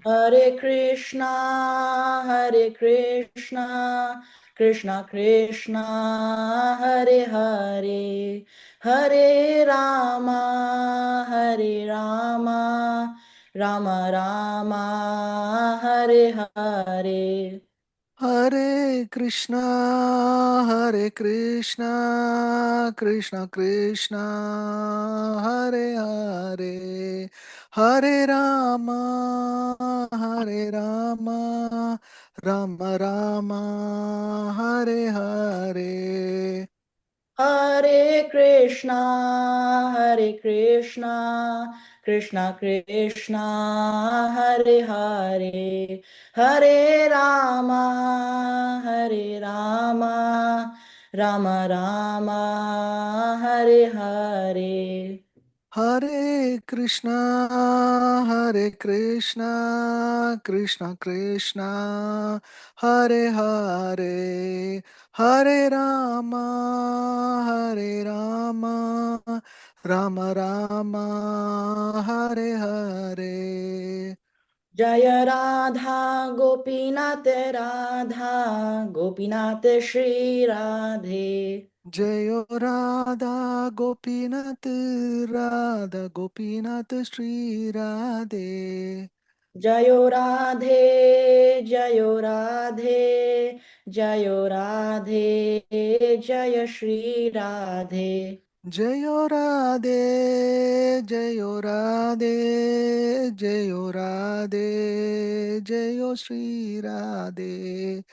Hare Krishna, Krishna Krishna, Hare Hare, Hare Rama, Hare Rama, Rama Rama, Hare Hare. Hare Krishna, Krishna Krishna, Hare Hare, Hare Rama, Hare Rama, Rama Rama, Hare Hare. Hare Krishna, Krishna Krishna, Hare Hare, Hare Rama, Hare Rama, Rama Rama, Hare Hare. Hare Krishna, Krishna Krishna, Hare Hare, Hare Rama, Hare Rama, Rama Rama, Hare Hare. Jaya Radha Gopinath Radha Gopinath Shri Radhe. Jayo Radha Gopinath, Radha Gopinath Shri Radhe. Jayo Radhe, Jayo Radhe, Jayo Radhe, Jaya Shri Radhe. Jayo Radhe, Jayo Radhe, Jayo Radhe, Jayo Shri Radhe.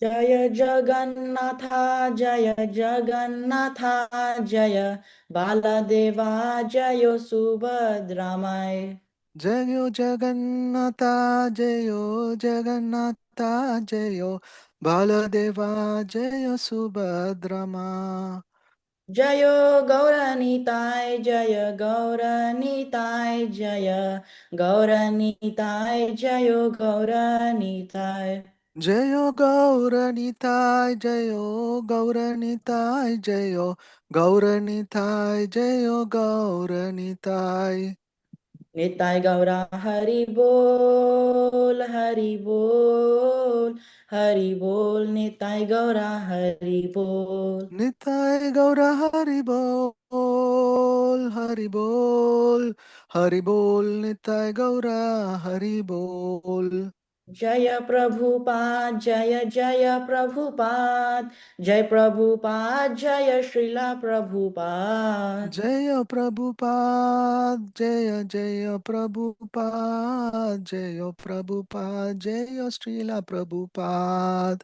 Jaya Jagannatha, Jaya Jagannatha, Jaya Baladeva, Jayo Subhadramai. Jayo Jagannatha, Jayo Jagannatha, Jayo Baladeva, Jayo Subhadrama. Jayo Gauranitai, Jaya Gauranitai, Jaya Gauranitai, Jayo Gauranitai. Jayo Gauranitai, Jayo Gauranitai, Jayo Gauranitai, Jayo Gauranitai. Nitai Gaura Hari Bol, Hari Bol, Hari Bol, Nitai Gaura Hari Bol. Nitai Gaura Hari Bol, Hari Bol, Hari Bol, Nitai Gaura Hari Bol. Jaya Prabhupada, Jaya Jaya Prabhupada, Jai Prabhupada, Jaya Srila Prabhupada. Jaya Prabhupada, Jaya Jaya Prabhupada, Jaya Prabhupada, Jaya Srila Prabhupada.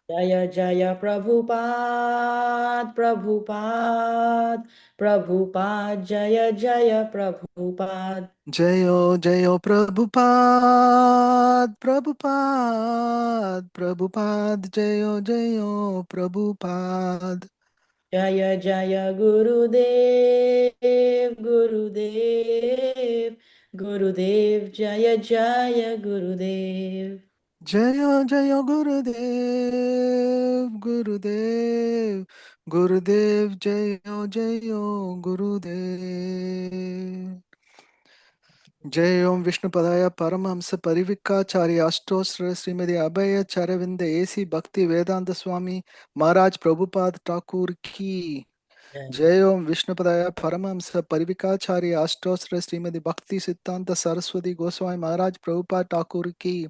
Jaya Jaya Prabhupada, Prabhupada, Prabhupada, Jaya Jaya Prabhupada. Jayo Jayo Prabhupada, Prabhupada, Prabhupada, Jayo Jayo Prabhupada. Jaya Jaya Gurudev, Gurudev, Gurudev, Jaya Jaya Gurudev. Jayo Jayo Gurudev, Gurudev, Gurudev, Jayo Jayo Gurudev. जय ओम विष्णुपदाय परमहंस परिविक्काचार्य अष्टोत्तर श्रीमती अभय चरविंद AC भक्ति वेदांत स्वामी महाराज प्रभुपाद ठाकुर की जय ओम विष्णुपदाय परमहंस परिविकाचार्य अष्टोत्तर श्रीमती भक्ति सिद्धांत सरस्वती गोस्वामी महाराज प्रभुपाद ठाकुर की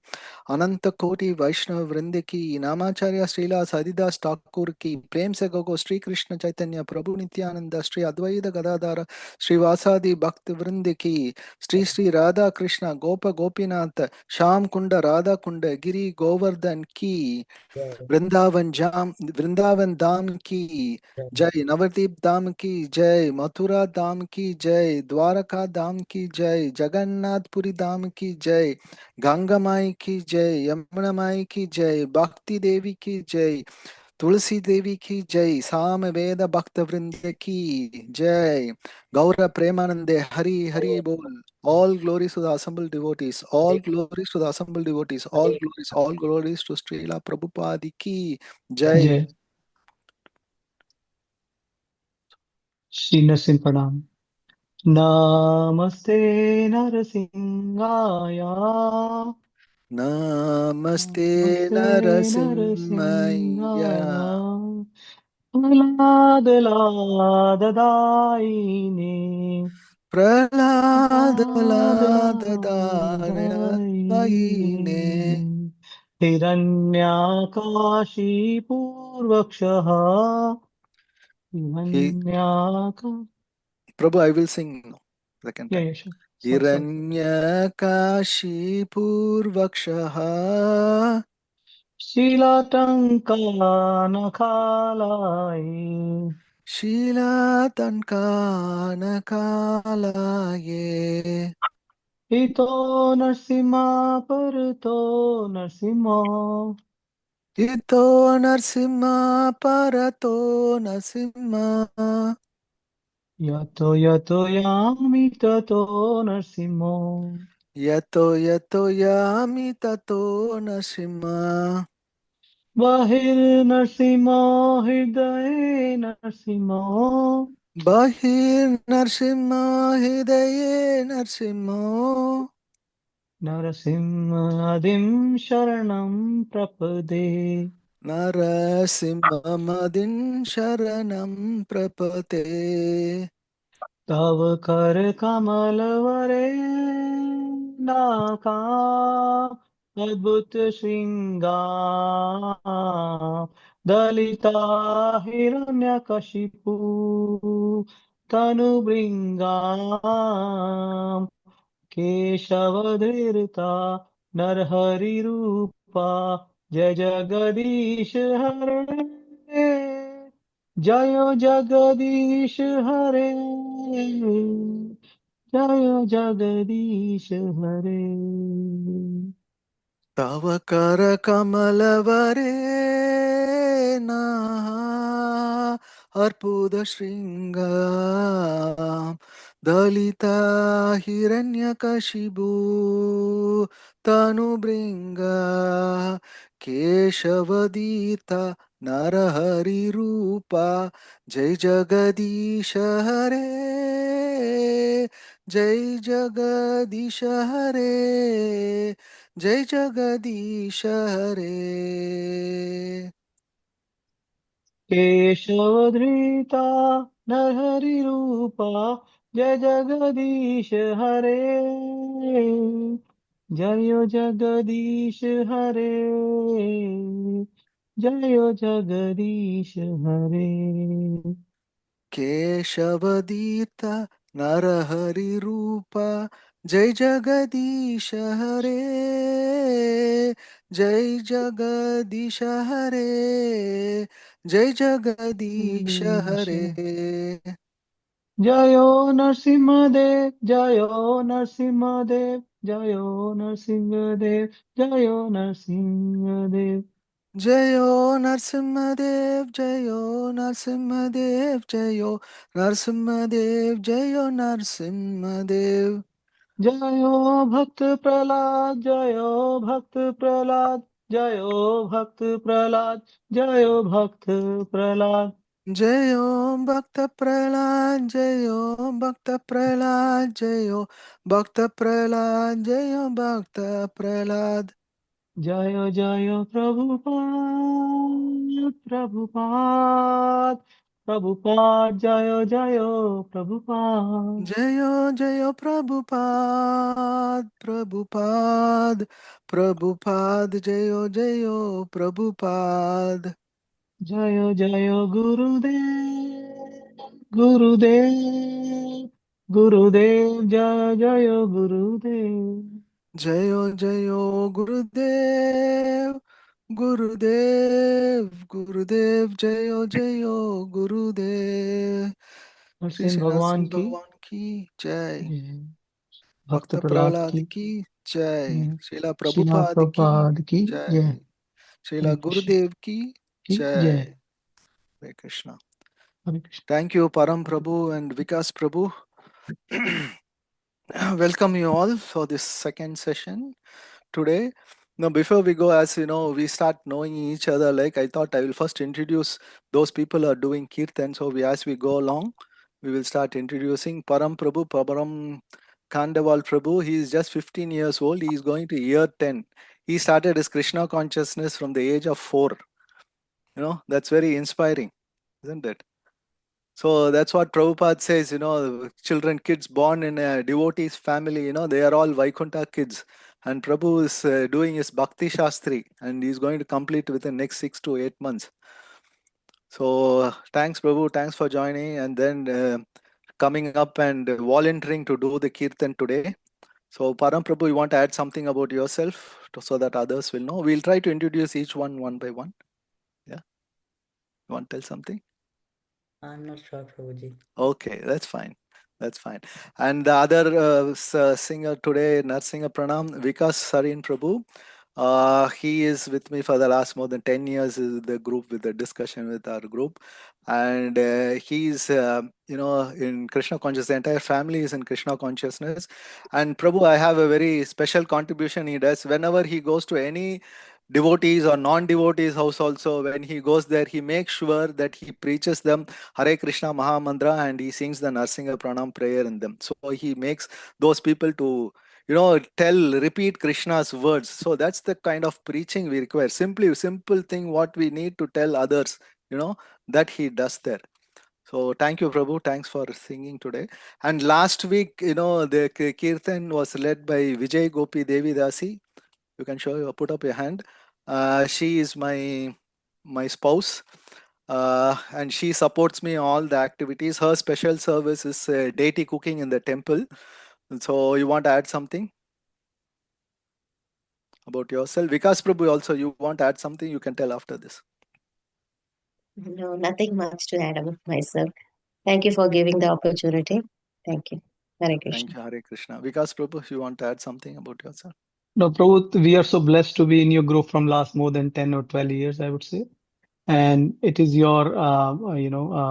अनंत कोटि वैष्णव वृंद की नामाचार्य श्रीला हरिदास ठाकुर की प्रेम से गो श्री कृष्ण चैतन्य प्रभु नित्यानंद श्री अद्वैत गदाधर श्रीवासादि भक्त वृंद की श्री श्री राधा कृष्ण गोप गोपीनाथ श्याम कुंड राधा कुंड गिरी गोवर्धन की वृंदावन धाम की जय, नवदीप धाम की जय, मथुरा धाम की जय, द्वारका धाम की जय, जगन्नाथपुरी धाम की जय, गंगा माई की जय, यमुना माई की जय, भक्ति देवी की जय, तुलसी देवी की जय, साम वेद भक्त वृंद की जय, गौर प्रेमानंदे हरि हरि बोल. All glories to the assembled devotees. All glories to the assembled devotees. All glories to Srila Prabhupada ki jai. जय श्री नरसिंह प्रणाम. Namaste Narasimhaya. Namaste Namaste Narasimhaya. Narasimhaya. Praladadadaine. Praladadadadaine. Praladadaine. Hiranyakashipurvakshah. He, Hiranyaka. Prabhu, I will sing now. Second Yeah, time. yeah, sure. Sorry. Hiranyakashipurvakshaha. Shilatankanakalaye. Shilatankanakalaye. Ito Narsimha Parato Narsimha. Ito Narsimha Parato Narsimha. Yato Yato Yami Tato Narsimho. Yato Yato Yami Tato Narsimha. Bahir Narsimha Hridaye Narsimha. Bahir Narsimha Hidaye Narsimha. Narasimhadim Sharanam Prapade. Narasimhamadin Sharanam Prapate. तव कर कमल वरे नाका अद्भुत श्रृंगार दलिता हिरण्यकशिपु तनु केशवधृता नरहरिरूपा जय जगदीश हरे जय जगदीश हरे जय जगदीश हरे Tava kara kamalavare na arpuda shringam dalita hiranyakashibu tanu bringa keshavadita narahari rupa jai jagadisha hare jai jagadisha hare Jai Jagadish Hare. केशवधृता नरहरिरूपा जय जगदीश हरे जय जगदीश हरे जय जगदीश हरे Keshavadita Narahari Rupa Jai Jagadish Hare. Jai Jagadish Hare. Jai Jagadish Hare. जयो नरसिंहदेव जयो नरसिंहदेव जयो नरसिंहदेव जयो Narasimhadeva Jayo Narsimhadev, Jayo Narsimhadev, Jayo Narsimhadev, Jayo Narsimhadev. जयो भक्त प्रहलाद जयो भक्त प्रहलाद जयो भक्त प्रहलाद जयो भक्त Prahlad Jayo Bhakta Prahlad, Jayo Bhakta Prahlad, Jayo Bhakta Prahlad, Jayo Bhakta Prahlad. जयो जयो प्रभुपाद प्रभुपाद प्रभुपाद जयो जयो Prabhupada Jayo Jayo Prabhupada, Prabhupada, Prabhupada, Jayo Jayo Prabhupada. जयो जयो गुरुदेव गुरुदेव गुरुदेव जय जय गुरुदेव Jayo Jayo Gurudev, Gurudev, Gurudev, Jayo Jayo Gurudev. Shri Narasimha Shri भगवान Narasimha की Bhagwan ki Jai. जय, भक्त Bhakta प्रहलाद Prahlad की ki Jai. जय, Srila शिला Prabhupada ki प्रभुपाद की जय, Jai. हरे Srila कृष्ण Gurudev ki की जय, Jai. Hare Krishna. Hare Krishna. Thank you, Param Prabhu and Vikas Prabhu. Welcome you all for this second session today. Now, before we go, as you know, we start knowing each other. Like I thought, I will first introduce those people who are doing kirtan. So we, as we go along, we will start introducing Param Prabhu, Param Khandeval Prabhu. He is just 15 years old. He is going to year 10. He started his Krishna consciousness from the age of 4. You know, that's very inspiring, isn't it? So that's what Prabhupada says, you know, children, kids born in a devotee's family, you know, they are all Vaikuntha kids. And Prabhu is doing his Bhakti Shastri, and he's going to complete within the next 6 to 8 months. So thanks, Prabhu. Thanks for joining. And then coming up and volunteering to do the Kirtan today. So Param Prabhu, you want to add something about yourself so that others will know? We'll try to introduce each one by one. Yeah. You want to tell something? I'm not sure, Prabhuji. Okay, that's fine. That's fine. And the other singer today, Narsinger Pranam, Vikas Sarin Prabhu. He is with me for the last more than 10 years in the group, with the discussion with our group. And he's, you know, in Krishna consciousness. The entire family is in Krishna consciousness. And Prabhu, I have a very special contribution he does. Whenever he goes to any devotees or non-devotees house also, when he goes there, he makes sure that he preaches them Hare Krishna Maha Mantra and he sings the Narsinga Pranam prayer in them. So he makes those people to, you know, repeat Krishna's words. So that's the kind of preaching we require. Simple thing what we need to tell others, you know, that he does there. So thank you, Prabhu. Thanks for singing today. And last week, you know, the Kirtan was led by Vijay Gopi Devi Dasi. You can put up your hand. She is my spouse. And she supports me all the activities. Her special service is deity cooking in the temple. So you want to add something about yourself? Vikas Prabhu also, you want to add something? You can tell after this. No, nothing much to add about myself. Thank you for giving the opportunity. Thank you. Hare Krishna. Thank you, Hare Krishna. Vikas Prabhu, you want to add something about yourself? No, Prabhu, we are so blessed to be in your group from last more than 10 or 12 years, I would say. And it is your,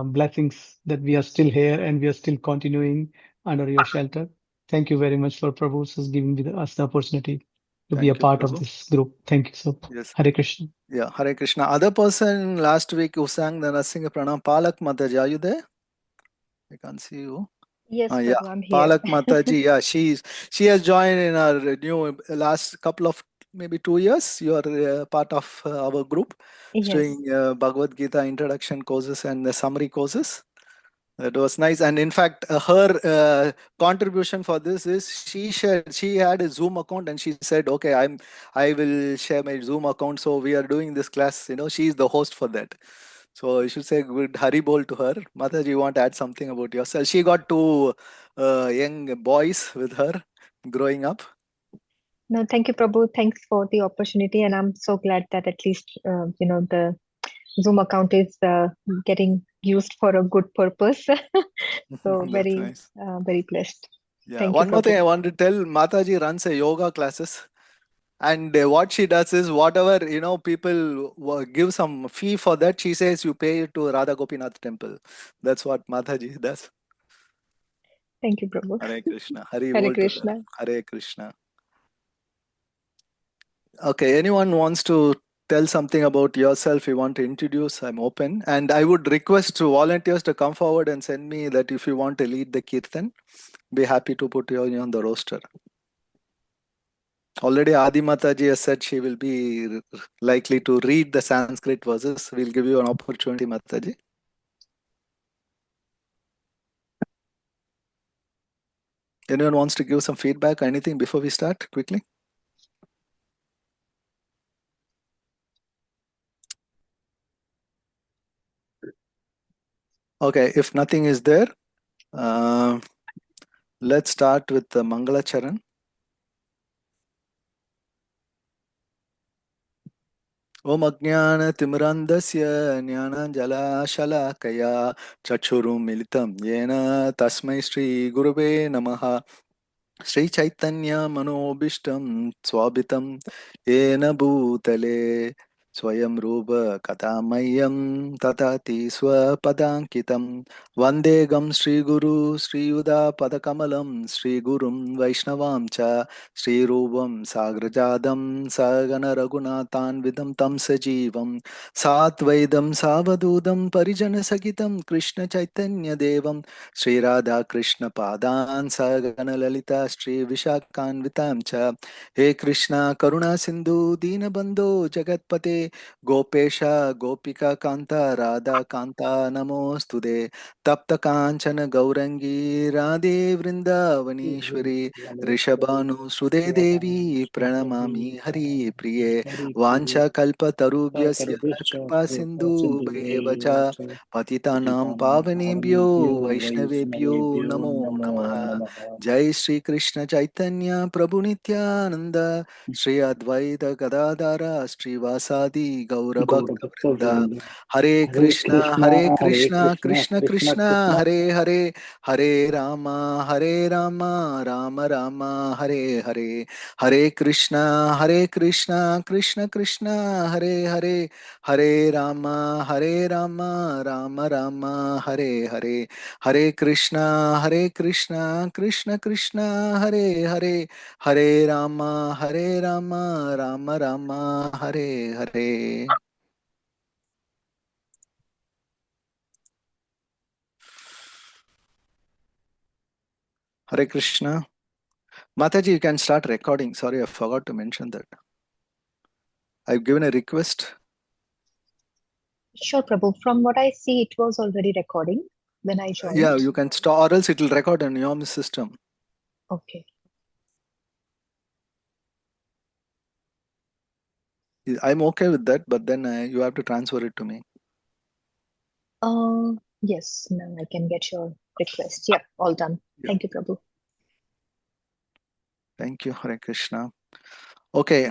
blessings that we are still here and we are still continuing under your shelter. Thank you very much for Prabhu for giving us the opportunity to be a Thank you, part of Prabhu. this group. Thank you so much. Yes. Hare Krishna. Yeah, Hare Krishna. Other person last week who sang the Narasimha Pranam, Palak Mataji, are you there? I can't see you. Yes, Yeah, Prabhu, I'm here. Palak Mataji. Yeah, she has joined in our new last couple of maybe 2 years. You are part of our group, Yes. doing Bhagavad Gita introduction courses and the summary courses. That was nice. And in fact, her contribution for this is she had a Zoom account and she said, okay, I will share my Zoom account. So we are doing this class, you know, she is the host for that. So you should say good Haribol to her. Mataji, you want to add something about yourself? She got 2 young boys with her growing up. No, thank you, Prabhu. Thanks for the opportunity, and I'm so glad that at least the Zoom account is getting used for a good purpose. So That's nice. very blessed. Yeah. Thank you, One more thing Prabhu. I want to tell, Mataji runs a yoga classes. And what she does is whatever, you know, people give some fee for that, she says you pay it to Radha Gopinath temple. That's what Mataji does. Thank you, Prabhu. Hare Krishna. Hari Hare bol to her. Krishna. Hare Krishna. Okay, anyone wants to tell something about yourself, you want to introduce, I'm open. And I would request to volunteers to come forward and send me that if you want to lead the kirtan, be happy to put you on the roster. Already Adi Mataji has said she will be likely to read the Sanskrit verses. We'll give you an opportunity, Mataji. Anyone wants to give some feedback or anything before we start quickly? Okay, if nothing is there, let's start with the Mangala Charan. Om Ajnana Timrandasya Jnana Jala Shalakaya Chachurum Militam Yena Tasmai Shri Gurube Namaha Shri Chaitanya Manobishtam Swabitam Yena Bhutale Swayam Rupa Katamayam Tatati Swapadankitam Vandegam Sri Guru Sri Yuda Padakamalam Sri Gurum Vaishnavam Cha Sri Rupam Sagrajadam Sagana Raghunathan Vidam Tam Sajivam Satvaidam Savadudam Parijana Sagitam Krishna Chaitanya Devam Sri Radha Krishna Padan Sagana Lalita Sri Vishakan Vitam Cha He Krishna Karuna Sindhu Deenabandhu Jagatpate Gopesh गोपिका कांता राधा कांता नमोस्तुते तप्त कांचन गौरंगी राधे वृंदावनीश्वरी ऋषभानुसुते देवी प्रणमामि हरि प्रिये वाञ्छा कल्पतरुभ्यस्य कृपा सिन्धु भैव च पतितानां पावनेभ्यो वैष्णवेभ्यो नमो नमः जय श्री कृष्ण चैतन्य प्रभु नित्यानंद श्री अद्वैत गदाधर श्रीवासादि गौर भक्त वृंदा हरे Krishna Krishna Krishna Hare Hare Hare Ram Ram Ram Hare Hare Hare Krishna Krishna Krishna Hare Hare Ram Ram Ram Hare Hare Hare Krishna Krishna Krishna Hare Hare Ram Ram Ram Hare Hare Hare Krishna. Mataji, you can start recording. Sorry, I forgot to mention that. I've given a request. Sure, Prabhu. From what I see, it was already recording when I joined. Yeah, you can start, or else it will record on your system. Okay. I'm okay with that, but then you have to transfer it to me. Yes, now I can get your request. Yeah, all done. Yeah. Thank you, Prabhu. Thank you, Hare Krishna. Okay.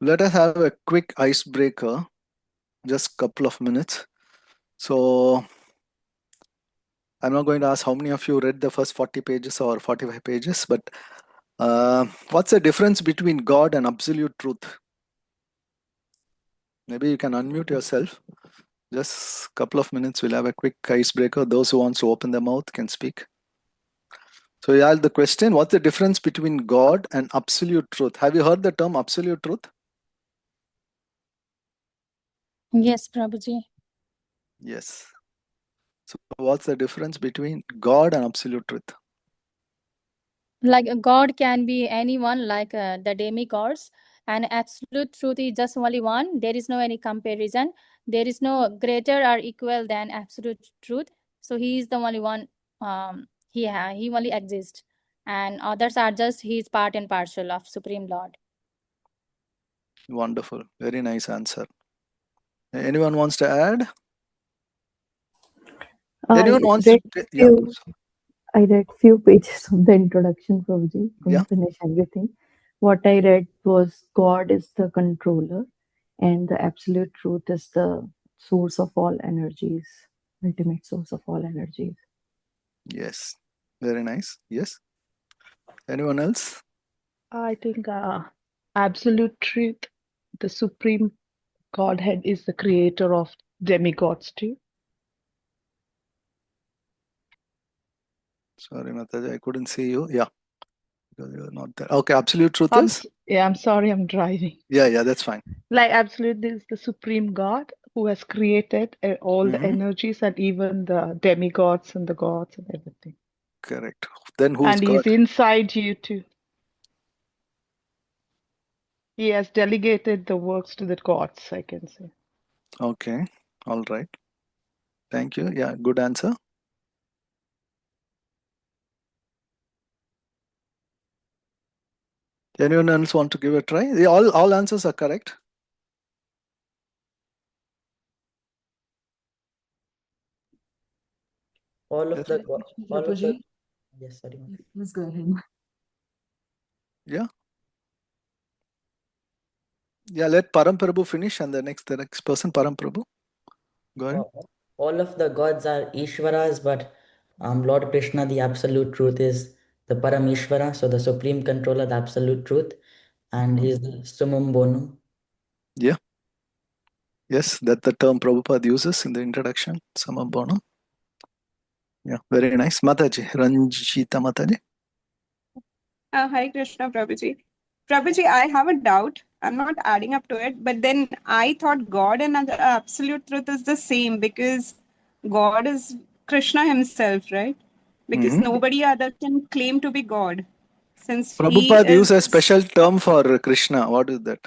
Let us have a quick icebreaker, just couple of minutes. So, I'm not going to ask how many of you read the first 40 pages or 45 pages, but what's the difference between God and absolute truth? Maybe you can unmute yourself. Just a couple of minutes, we'll have a quick icebreaker. Those who want to open their mouth can speak. So, yeah, the question, what's the difference between God and absolute truth? Have you heard the term absolute truth? Yes, Prabhuji. Yes. So, what's the difference between God and absolute truth? Like God can be anyone, like the demigods, and absolute truth is just only one. There is no any comparison. There is no greater or equal than absolute truth. So he is the only one. He only exists, and others are just his part and parcel of Supreme Lord. Wonderful. Very nice answer. Anyone wants to add? Anyone wants to? Yeah. I read few pages of the introduction, Prabhuji. Yeah. Couldn't finish everything. What I read was God is the controller and the absolute truth is the source of all energies, ultimate source of all energies. Yes. Very nice. Yes. Anyone else? I think absolute truth, the supreme Godhead is the creator of demigods too. Sorry, Mataji, I couldn't see you. Yeah. Because you're not there. Okay. Absolute truth I'm, is? yeah, I'm sorry, I'm driving. Yeah, that's fine. Like absolute is the supreme God who has created all the energies and even the demigods and the gods and everything. Correct. Then who's And God? he's inside you too. He has delegated the works to the gods, I can say. Okay. All right. Thank you. Yeah, good answer. Anyone else want to give a try? Yeah, all answers are correct. All of Yes. the go- all of the yes, sorry. Please go ahead. Yeah. Yeah, let Param Prabhu finish and the next person, Param Prabhu. Go ahead. All of the gods are Ishvaras, but Lord Krishna, the absolute truth, is the Param Ishvara, so the supreme controller, the absolute truth, and he's the summum bonum. Yeah. Yes, that's the term Prabhupada uses in the introduction, Samabhana. Yeah, very nice. Mataji, Ranjita Mataji. Hare Krishna, Prabhuji. Prabhuji, I have a doubt. I'm not adding up to it, but then I thought God and the absolute truth is the same because God is Krishna himself, right? Because nobody other can claim to be God. Since he Prabhupada uses a is, special term for Krishna. What is that?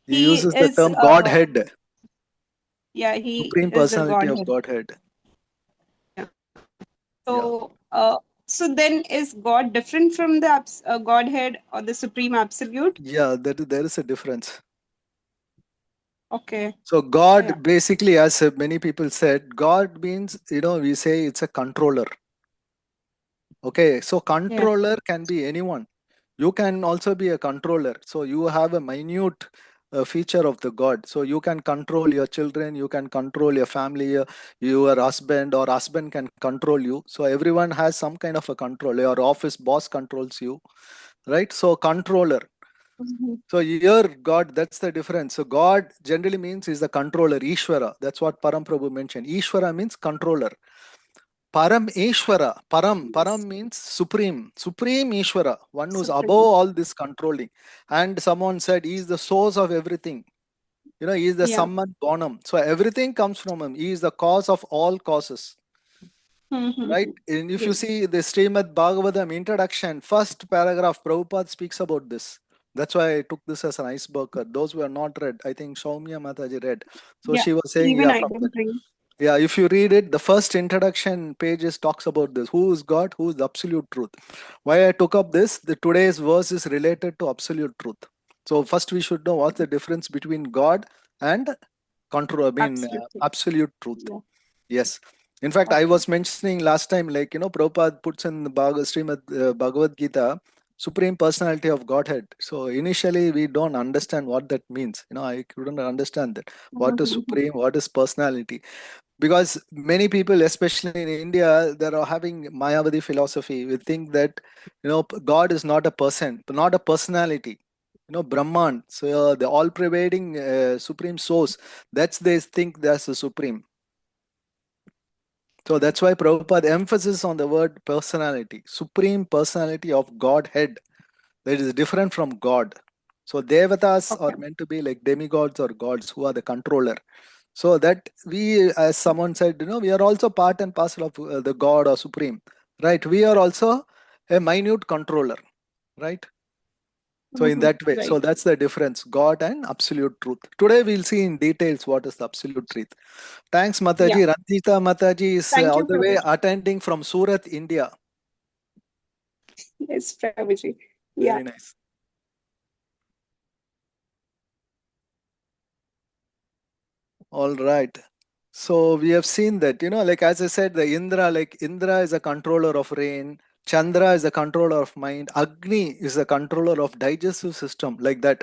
He he uses the is, term Godhead, yeah, he Supreme is the Personality of Godhead. Godhead. Yeah. So, so then is God different from the Godhead or the Supreme Absolute? Yeah, there is a difference. Okay. So God, Yeah. basically, as many people said, God means, we say it's a controller. Okay, so controller can be anyone. You can also be a controller. So you have a minute feature of the God. So you can control your children, you can control your family, your husband, or husband can control you. So everyone has some kind of a control. Your office boss controls you, right? So controller. So here God, that's the difference. So God generally means is the controller, Ishvara. That's what Param Prabhu mentioned. Ishvara means controller. Param Ishvara. Param means supreme. Supreme Ishvara. One who's above all this controlling. And someone said he is the source of everything. He is the Samman Bonam. So everything comes from him. He is the cause of all causes. Right? And if you see the Śrīmad-Bhāgavatam introduction, first paragraph, Prabhupada speaks about this. That's why I took this as an icebreaker. Those who are not read, I think Shaumya Mataji read. So she was saying, Even yeah, I from didn't read. yeah, if you read it, the first introduction pages talks about this. Who is God? Who is the absolute truth? Why I took up this, the today's verse is related to absolute truth. So first we should know what's the difference between God and absolute truth. Yeah. Yes. In fact, I was mentioning last time, like, Prabhupada puts in the Bhagavad Gita, Supreme Personality of Godhead. So initially we don't understand what that means. I couldn't understand that. What is Supreme? What is personality? Because many people, especially in India, they are having Mayavadi philosophy. We think that, God is not a person, not a personality. Brahman, so the all-pervading supreme source, they think that's the supreme. So that's why Prabhupada emphasis on the word personality, supreme personality of Godhead. That is different from God. So devatas are meant to be like demigods or gods who are the controller. So that we, as someone said, we are also part and parcel of the God or supreme, right? We are also a minute controller, right? So in that way, so that's the difference, God and absolute truth. Today we'll see in details what is the absolute truth. Thanks, Mataji. Ranjita Mataji is Thank all you, the way Prabhuji. attending from Surat, India. Yes, Prabhuji. Yeah. Very nice. All right. So we have seen that, like as I said, the Indra is a controller of rain, Chandra is a controller of mind, Agni is a controller of digestive system, like that.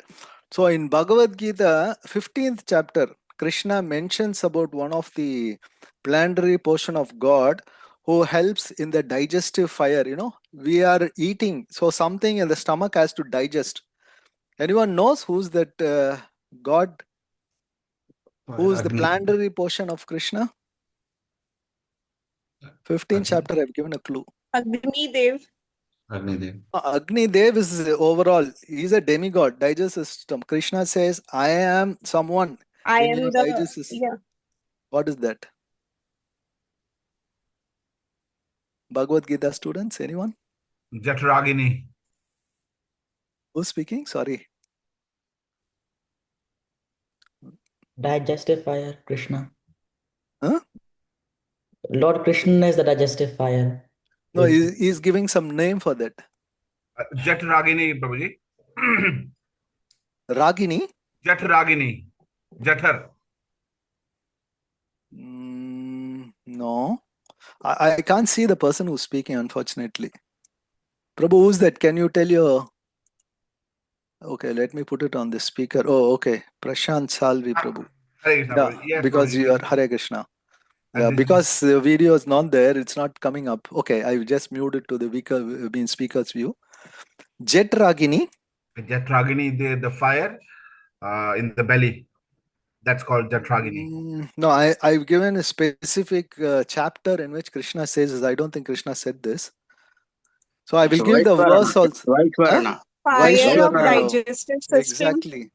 So in Bhagavad Gita, 15th chapter, Krishna mentions about one of the planetary portion of God who helps in the digestive fire. We are eating, so something in the stomach has to digest. Anyone knows who's that God? Who is the planetary portion of Krishna? 15th chapter, I've given a clue. Agni Dev. Agni Dev is overall, he's a demigod, digestive system. Krishna says, I am someone I in am your the, digestive system. yeah. What is that? Bhagavad Gita students, anyone? Jatragini. Who's speaking? Sorry. Digestive fire, Krishna. Huh? Lord Krishna is the digestive fire. No, he's giving some name for that. Jatragini, Prabhuji. Ragini? Jatragini. Jatar. No. I can't see the person who's speaking, unfortunately. Prabhu, who's that? Can you tell your... Okay, let me put it on the speaker. Oh, okay. Prashant Salvi, Prabhu. Hare Krishna, Yeah, Prabhuji. Yes, because Prabhuji. you are Hare Krishna. Yeah, because the video is not there, it's not coming up. Okay, I just moved it to the speaker's view. Jet Ragini. Jatragini, the fire. in the belly. That's called Jatragini. No, I've given a specific chapter in which Krishna says this. I don't think Krishna said this. So I will So give the verse also. Vaishvarana. Fire of Vaishvararo. digestive system. Exactly.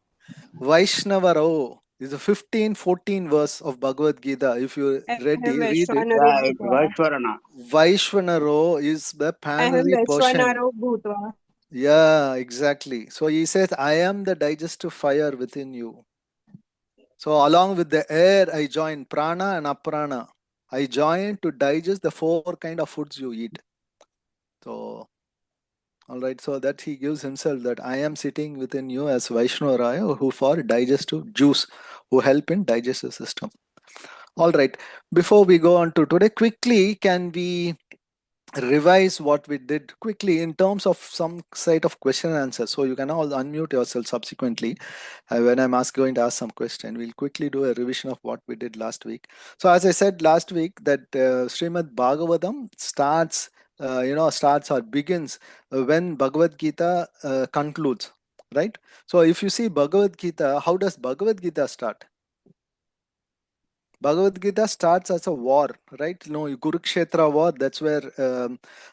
Vaishnavaro is the 15-14 verse of Bhagavad Gita. If you ready, read it. Yeah, it's Vaishvarana. Vaishvanaro is the plenary portion. Bhutva. Yeah, exactly. So he says, I am the digestive fire within you. So along with the air, I join prana and aprana. I join to digest the 4 kind of foods you eat. So, all right. So that he gives himself that I am sitting within you as Vaishnavaraya, who for digestive juice, who help in digestive system. All right. Before we go on to today, quickly, can we revise what we did quickly in terms of some set of question and answers? So you can all unmute yourself subsequently when I'm going to ask some question. We'll quickly do a revision of what we did last week. So as I said last week, that Śrīmad-Bhāgavatam starts or begins when Bhagavad Gita concludes, right? So if you see Bhagavad Gita, how does Bhagavad Gita start? Bhagavad Gita starts as a war, right? Kurukshetra war, that's where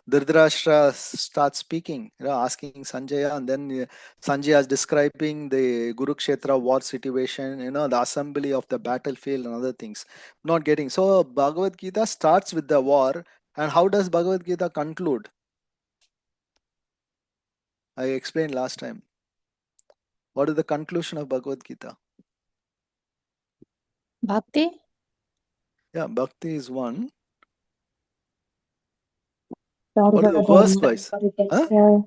Dhritarashtra starts speaking, asking Sanjaya, and then Sanjaya is describing the Kurukshetra war situation, the assembly of the battlefield and other things. Not getting. So Bhagavad Gita starts with the war, and how does Bhagavad Gita conclude? I explained last time. What is the conclusion of Bhagavad Gita? Bhakti? Yeah, Bhakti is one. What is the verse wise? Huh?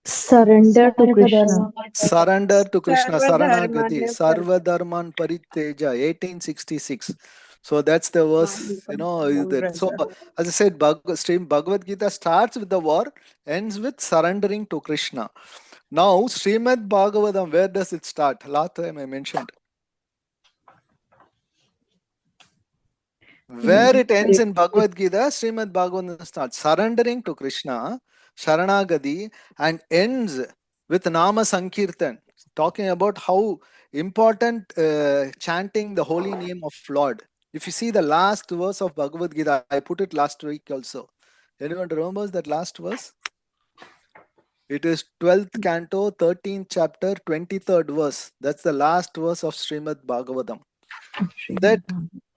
Surrender to Krishna. Surrender to Krishna, Sarvadharmanya Saranagati, Sarvadharman Pariteja, 1866. So that's the verse, So as I said, Bhagavad Gita starts with the war, ends with surrendering to Krishna. Now, Śrīmad-Bhāgavatam, where does it start? Last time I mentioned. Where it ends in Bhagavad Gita, Śrīmad-Bhāgavatam starts surrendering to Krishna, Sharanagati, and ends with Nama Sankirtan, talking about how important chanting the holy name of Lord. If you see the last verse of Bhagavad Gita, I put it last week also. Anyone remembers that last verse? It is 12th canto, 13th chapter, 23rd verse. That's the last verse of Śrīmad-Bhāgavatam. That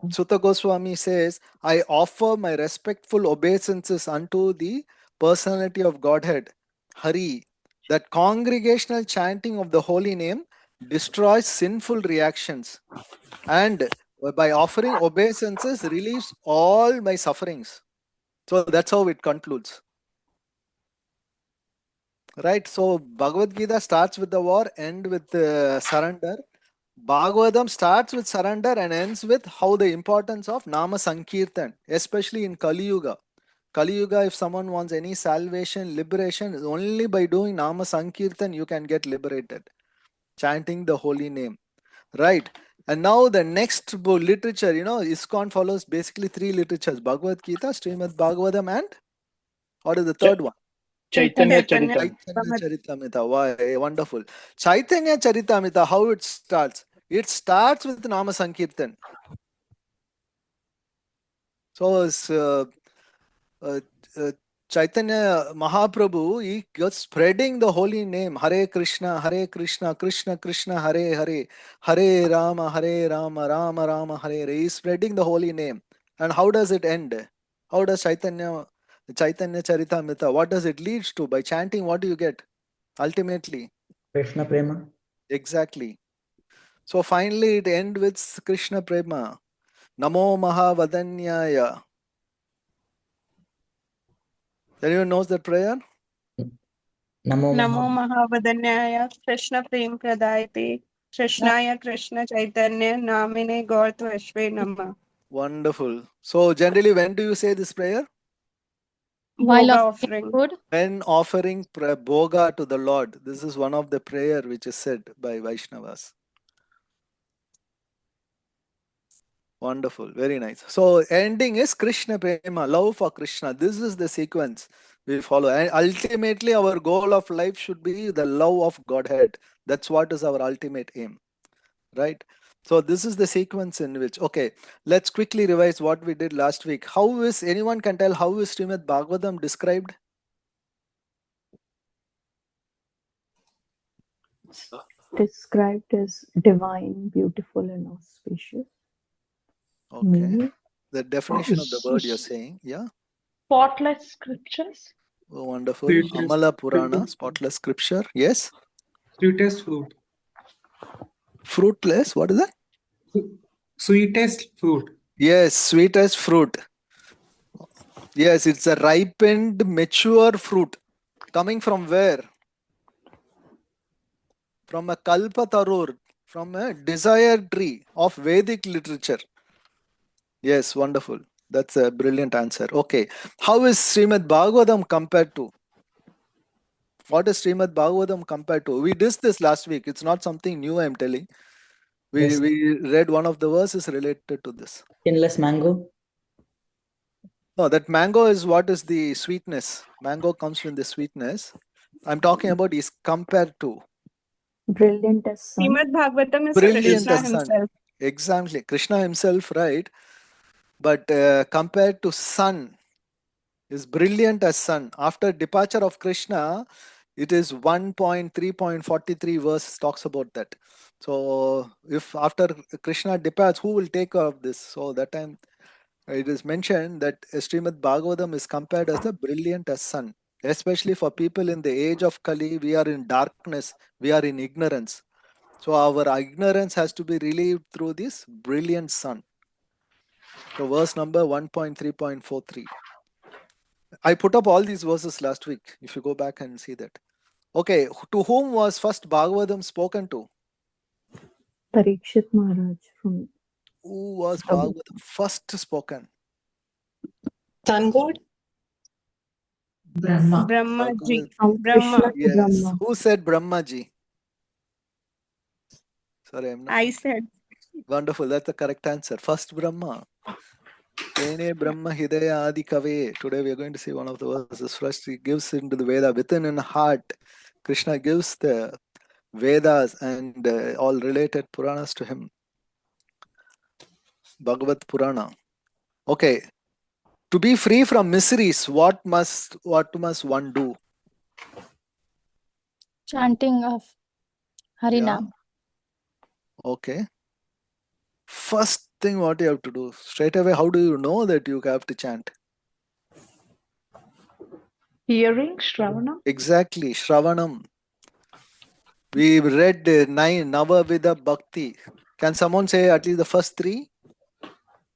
Sutta Goswami says, I offer my respectful obeisances unto the personality of Godhead, Hari, that congregational chanting of the holy name destroys sinful reactions, and by offering obeisances relieves all my sufferings. So that's how it concludes. Right? So Bhagavad Gita starts with the war, end with surrender. Bhagavatam starts with surrender and ends with how the importance of Nama Sankirtan, especially in Kali Yuga. Kali Yuga, if someone wants any salvation, liberation, is only by doing Nama Sankirtan you can get liberated. Chanting the holy name. Right. And now the next literature, ISKCON follows basically 3 literatures. Bhagavad Gita, Śrīmad-Bhāgavatam, and what is the third one? Chaitanya Charitamrita. Chaitanya Charitamrita. Why? Wonderful. Chaitanya Charitamrita, how it starts? It starts with Nama Sankirtan. So Chaitanya Mahaprabhu, he was spreading the holy name, Hare Krishna, Krishna Krishna, Hare Hare, Hare Rama, Rama Rama, Hare Hare. He is spreading the holy name. And how does it end? How does Chaitanya Charitamrita, what does it lead to? By chanting, what do you get? Ultimately. Krishna Prema. Exactly. So finally it ends with Krishna Prema. Namo Mahavadanyaya. Anyone knows that prayer? Namo Mahavadanyaya Krishna Prem Pradayate Krishnaya Krishna Chaitanya Namine Gaurtvashve Nama. Wonderful. So generally, when do you say this prayer? While offering food. When offering bhoga to the Lord. This is one of the prayer which is said by Vaishnavas. Wonderful. Very nice. So ending is Krishna Prema, love for Krishna. This is the sequence we follow. And ultimately our goal of life should be the love of Godhead. That's what is our ultimate aim. right? So this is the sequence in which, okay, let's quickly revise what we did last week. How is, anyone can tell how is Śrīmad-Bhāgavatam described? Described as divine, beautiful, and auspicious. Okay. Meaning? The definition of the word you're saying, yeah? Spotless scriptures. Oh, wonderful. Sweetest Amala Purana, spotless scripture. Yes? Sweetest fruit. Fruitless, what is that? Sweetest fruit. Yes, sweetest fruit. Yes, it's a ripened, mature fruit. Coming from where? From a kalpatarur, from a desire tree of Vedic literature. Yes, wonderful. That's a brilliant answer. Okay. How is Śrīmad-Bhāgavatam compared to? What is Śrīmad-Bhāgavatam compared to? We did this last week. It's not something new I'm telling. Yes. We read one of the verses related to this. Skinless mango. No, that mango is what is the sweetness. Mango comes from the sweetness. I'm talking about is compared to. Brilliant as sun. Śrīmad-Bhāgavatam is Brilliant Krishna as sun. himself. Exactly. Krishna himself, right? But compared to sun, is brilliant as sun. After departure of Krishna, it is 1.3.43 verse talks about that. So if after Krishna departs, who will take care of this? So that time it is mentioned that Śrīmad-Bhāgavatam is compared as the brilliant as sun. Especially for people in the age of Kali, we are in darkness, we are in ignorance. So our ignorance has to be relieved through this brilliant sun. So verse number 1.3.43. I put up all these verses last week, if you go back and see that. Okay, to whom was first Bhagavatam spoken to? Parikshit Maharaj from Who was Bhagavatam first spoken? Sun God? Brahma. Bhagavad- from Brahma. Krishna to Yes. Brahma. Who said Brahmaji? Sorry, I'm not. I said. Wonderful. That's the correct answer. First Brahma. Tene Brahma Hidaya Adi Kave. Today we are going to see one of the verses. First, he gives into the Veda within in heart. Krishna gives the Vedas and all related Puranas to him. Bhagavad Purana. Okay. To be free from miseries, what must one do? Chanting of Harinam. Okay. First thing what you have to do, straight away, how do you know that you have to chant? Hearing, Shravanam. Exactly, Shravanam. We read 9 Navavida Bhakti. Can someone say at least the first 3?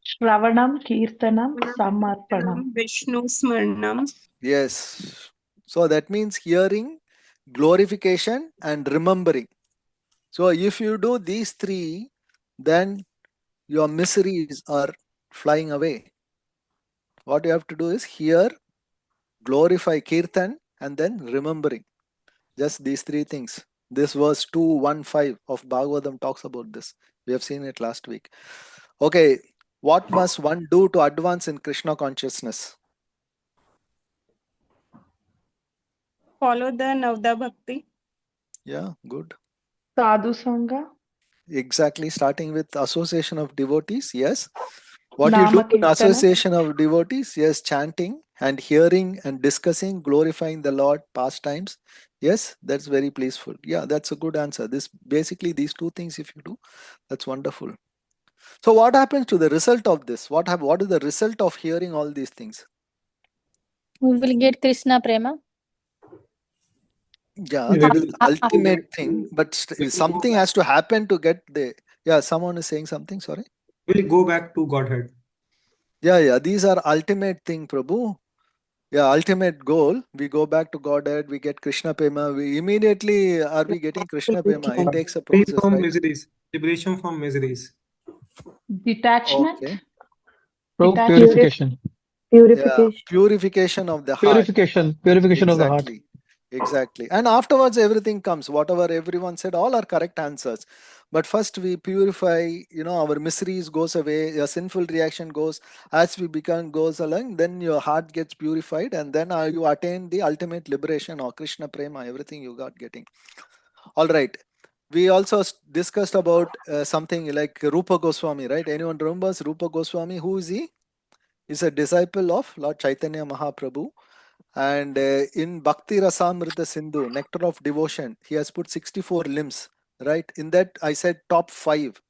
Shravanam, Kirtanam, Samarpanam. Vishnu Smarnam. Yes. So that means hearing, glorification, and remembering. So if you do these 3, then your miseries are flying away. What you have to do is hear, glorify Kirtan, and then remembering. Just these 3 things. This verse 2:15 of Bhagavatam talks about this. We have seen it last week. Okay, what must one do to advance in Krishna consciousness? Follow the Navda Bhakti. Yeah, good. Sadhu Sangha. Exactly, starting with association of devotees. Yes. What you do Nama in Kirtana. association of devotees? Yes, chanting and hearing and discussing, glorifying the Lord, pastimes. Yes, that's very peaceful. Yeah, that's a good answer. This basically these 2 things if you do, that's wonderful. So what happens to the result of this? What is the result of hearing all these things? We will get Krishna Prema. Yeah, We that will- is the ultimate thing, but something has to happen to get the. Yeah, someone is saying something. Sorry. We'll go back to Godhead. Yeah. These are ultimate thing, Prabhu. Yeah, ultimate goal. We go back to Godhead. We get Krishna Prema. We immediately are we getting Krishna Prema? It takes a Free process, from right? miseries. Liberation from miseries. Detachment. Okay. Prabhu, Detachment. purification. Yeah, purification of the heart. Purification of the heart. Exactly. And afterwards, everything comes. Whatever everyone said, all are correct answers. But first, we purify. Our miseries goes away. Your sinful reaction goes as we goes along. Then your heart gets purified, and then you attain the ultimate liberation or Krishna Prema. Everything you got getting. All right. we also discussed about something like Rupa Goswami, right? Anyone remembers Rupa Goswami? Who is he? He's a disciple of Lord Chaitanya Mahaprabhu. And in Bhakti Rasamrita Sindhu, Nectar of Devotion, he has put 64 limbs, right? In that, I said top 5.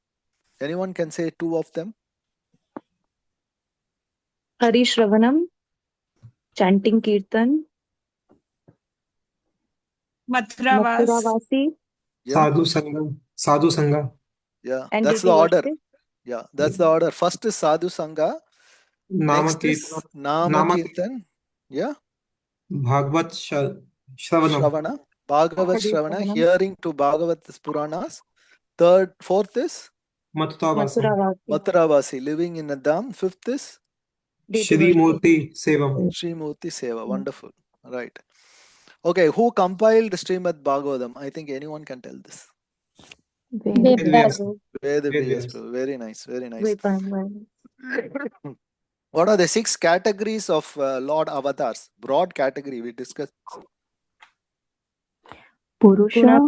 Anyone can say 2 of them? Hari Shravanam, chanting Kirtan, Mathuravas. Mathuravasi, Yeah. Sadhu Sangha. Yeah, and that's the daily order. worship. Yeah, that's the order. First is Sadhu Sangha. Nama Next is Kirtan. Nama Kirtan. Yeah. Bhagavad Shravanam. Shravana. Bhagavat Hari Shravana. Shravanam, Hearing to Bhagavat Puranas. Fourth is Matutavasam. Mathuravasi, Mathuravasi, living in a dham. Fifth is daily Shri worship. Murti Sevam. Srimurti Seva. Wonderful. Right. Okay, who compiled Śrīmad-Bhāgavatam? I think anyone can tell this. Vedas. Veda Vedas. Vyas. Very nice. Very nice. Vipam. What are the 6 categories of Lord avatars? Broad category we discussed. Purusha,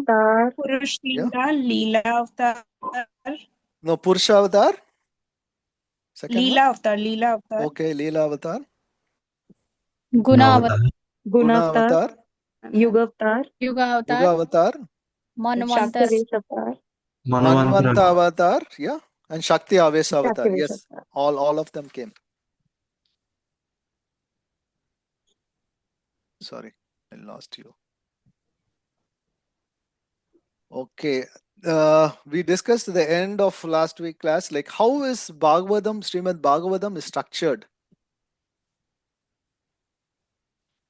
Purusha, Yeah. Leela Avatar. No, Purusha avatar. Second one. Leela Avatar. Okay, Leela avatar. Guna Avatar. Guna Guna Avatar, avatar. Yuga Avatar, Yuga Yuga Avatar. avatar. Manvantar. Shakti Avatar, Manvanta avatar. Yeah. And Shakti Avesa avatar. Shakti Yes. Avatar. All of them came. Sorry, I lost you. Okay. We discussed the end of last week class, like how is Bhagavatam, Śrīmad-Bhāgavatam is structured?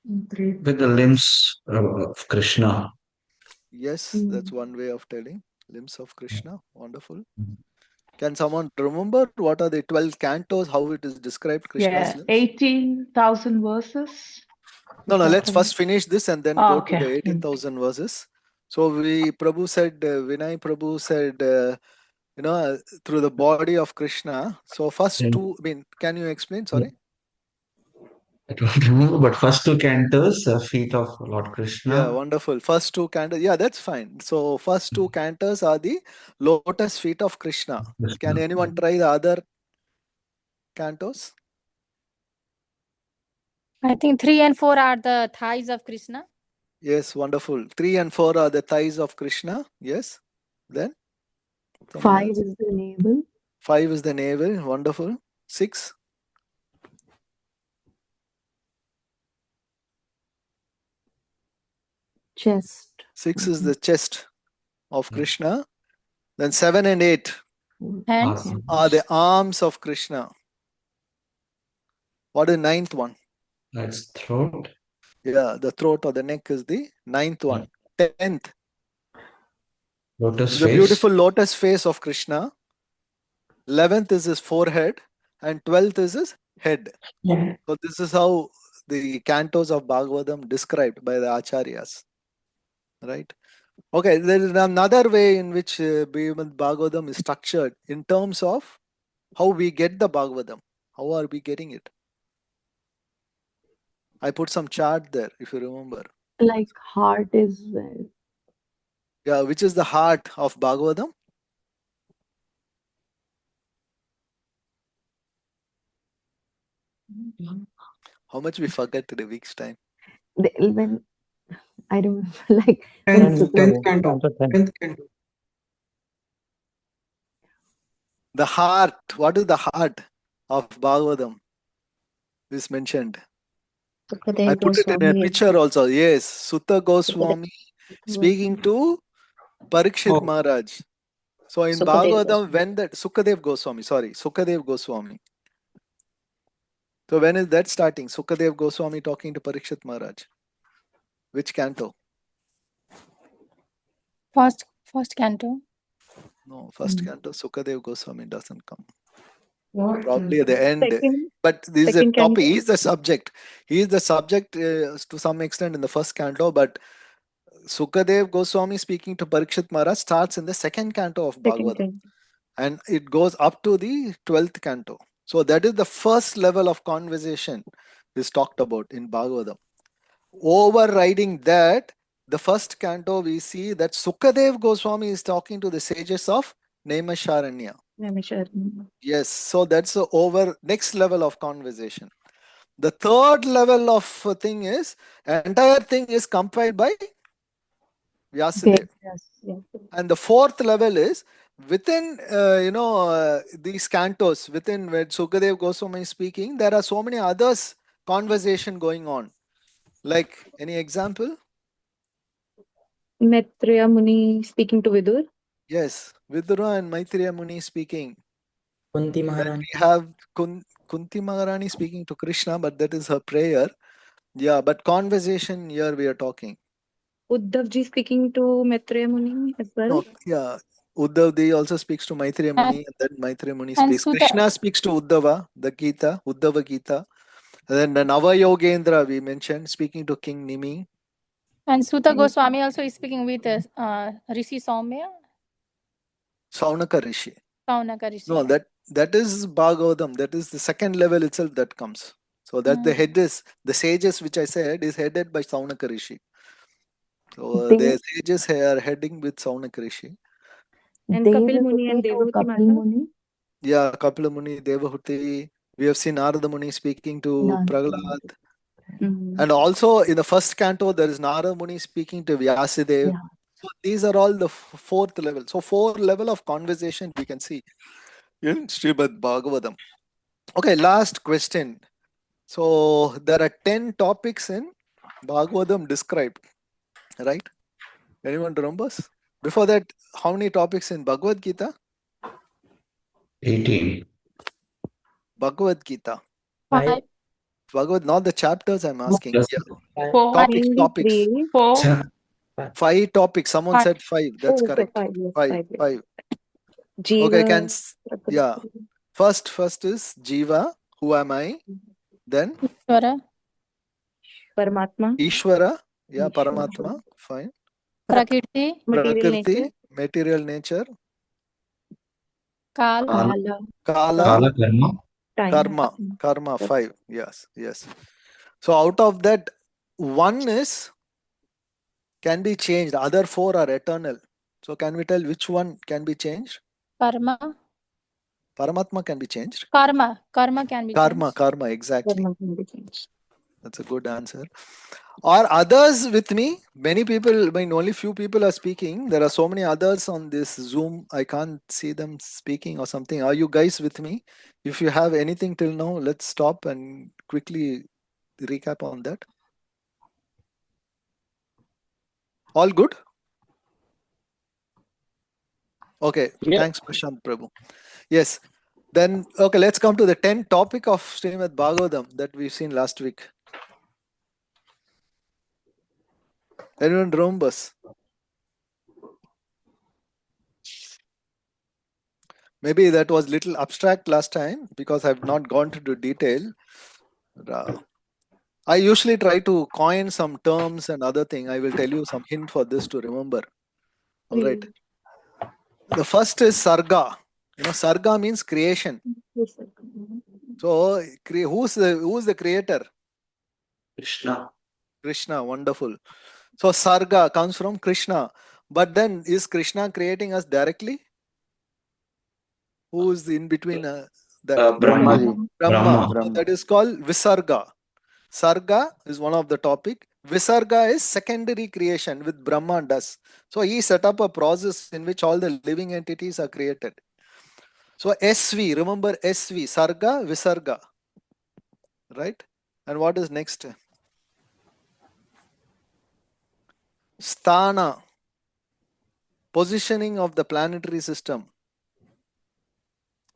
With the limbs of Krishna. Yes, that's one way of telling. Limbs of Krishna. Wonderful. Can someone remember what are the 12 cantos, how it is described, Krishna's Yeah, limbs? 18,000 verses. No, let's first finish this and then go to Okay. the 18,000 verses. So Prabhu said, Vinay Prabhu said, through the body of Krishna. So first 2, can you explain? Sorry. I don't remember, but first 2 cantos, feet of Lord Krishna. Yeah, wonderful. First 2 cantos. Yeah, that's fine. So first 2 cantos are the lotus feet of Krishna. Can anyone try the other cantos? I think 3 and 4 are the thighs of Krishna. Yes, wonderful. 3 and 4 are the thighs of Krishna. Yes. Then? 5 is the navel. 5 is the navel. Wonderful. 6? Chest. 6 is the chest of Krishna. Then 7 and 8 Hands. are the arms of Krishna. What is the 9th one? That's throat. Yeah, the throat or the neck is the 9th one. 10th. Lotus The face. beautiful lotus face of Krishna. 11th is his forehead. And 12th is his head. Yeah. So this is how the cantos of Bhagavatam described by the Acharyas. Right? Okay, there is another way in which Bhagavatam is structured in terms of how we get the Bhagavatam. How are we getting it? I put some chart there, if you remember. Like heart is Yeah, which is the heart of Bhagavatam? How much we forget in a week's time? when I remember, like 10th canto. 10th canto. The heart. What is the heart of Bhagavatam? Is mentioned. I put it in a picture also. Yes, Sutta Goswami speaking to Parikshit Maharaj. So in Bhagavatam, when that Sukadev Goswami. So when is that starting? Sukadev Goswami talking to Parikshit Maharaj. Which canto? First canto. No, first canto. Sukadev Goswami doesn't come. Probably at the end. But this is a topic. He is the subject. He is the subject to some extent in the first canto. But Sukadev Goswami speaking to Parikshit Maharaj starts in the second canto of Bhagavatam. And it goes up to the 12th canto. So that is the first level of conversation is talked about in Bhagavatam. Overriding that, the first canto, we see that Sukadev Goswami is talking to the sages of Naimisharanya. Yes, so that's the over next level of conversation. The third level of thing is, entire thing is compiled by Vyasadeva. And the fourth level is within these cantos, within where Sukadev Goswami is speaking, there are so many others conversation going on. Like any example? Maitreya Muni speaking to Vidur. Yes, Vidura and Maitreya Muni speaking. Kunti Then Maharani. we have Kunti Maharani speaking to Krishna, but that is her prayer. Yeah, but conversation here we are talking. Uddhav ji speaking to Maitreya Muni as well. No, yeah. Uddhav Ji also speaks to Maitreya Muni, and then Maitreya Muni and speaks. Sutta- Krishna speaks to Uddhava, the Gita, Uddhava Gita. And then the Nava Yogendra we mentioned, speaking to King Nimi. And Sutta Goswami also is speaking with Rishi Saumya. Saunaka Rishi. Saunaka Rishi. No, that is Bhagavatam. That is the second level itself that comes. So that the head is, the sages which I said is headed by Saunaka Rishi. So the sages are heading with Saunaka Rishi. And Kapil Muni and Devahuti Mata. Yeah, Kapila Muni, Devahuti. We have seen Narada Muni speaking to Prahlad. And also in the first canto, there is Narada Muni speaking to Vyasadeva. So these are all the fourth level. So 4 level of conversation we can see in Śrīmad-Bhāgavatam. Okay, last question. So there are 10 topics in Bhagavatam described, right? Anyone remembers? Before that, how many topics in Bhagavad Gita? 18. Bhagavad Gita. 5. Bhagavad, not the chapters I'm asking. Yes. Yeah. 4. Topics. 4. 5 topics. Someone said 5. That's correct. 5. Jiva, Okay, yeah. First is Jiva. Who am I? Then Ishvara. Paramatma. Ishvara. Yeah, Paramatma. Fine. Prakriti. Prakriti. Material nature. Kala. Kala. Karma. Karma. 5. Yes. So out of that, 1 can be changed. Other 4 are eternal. So can we tell which one can be changed? Karma. Paramatma can be changed. Karma can be changed. Karma, exactly. Karma can be changed. That's a good answer. Are others with me? Many people, I mean, only few people are speaking. There are so many others on this Zoom. I can't see them speaking or something. Are you guys with me? If you have anything till now, let's stop and quickly recap on that. All good? Okay. Yeah. Thanks, Prashant Prabhu. Yes. Then, okay, let's come to the 10th topic of Śrīmad-Bhāgavatam that we've seen last week. Anyone remembers? Maybe that was little abstract last time because I've not gone into detail. I usually try to coin some terms and other thing. I will tell you some hint for this to remember. All right. The first is Sarga. Sarga means creation. So who's the creator? Krishna, wonderful. So Sarga comes from Krishna. But then is Krishna creating us directly? Who is in between that? Brahma. So that is called Visarga. Sarga is one of the topic. Visarga is secondary creation with Brahma does. So he set up a process in which all the living entities are created. So SV, remember SV, Sarga, Visarga. Right? And what is next? Sthana, positioning of the planetary system.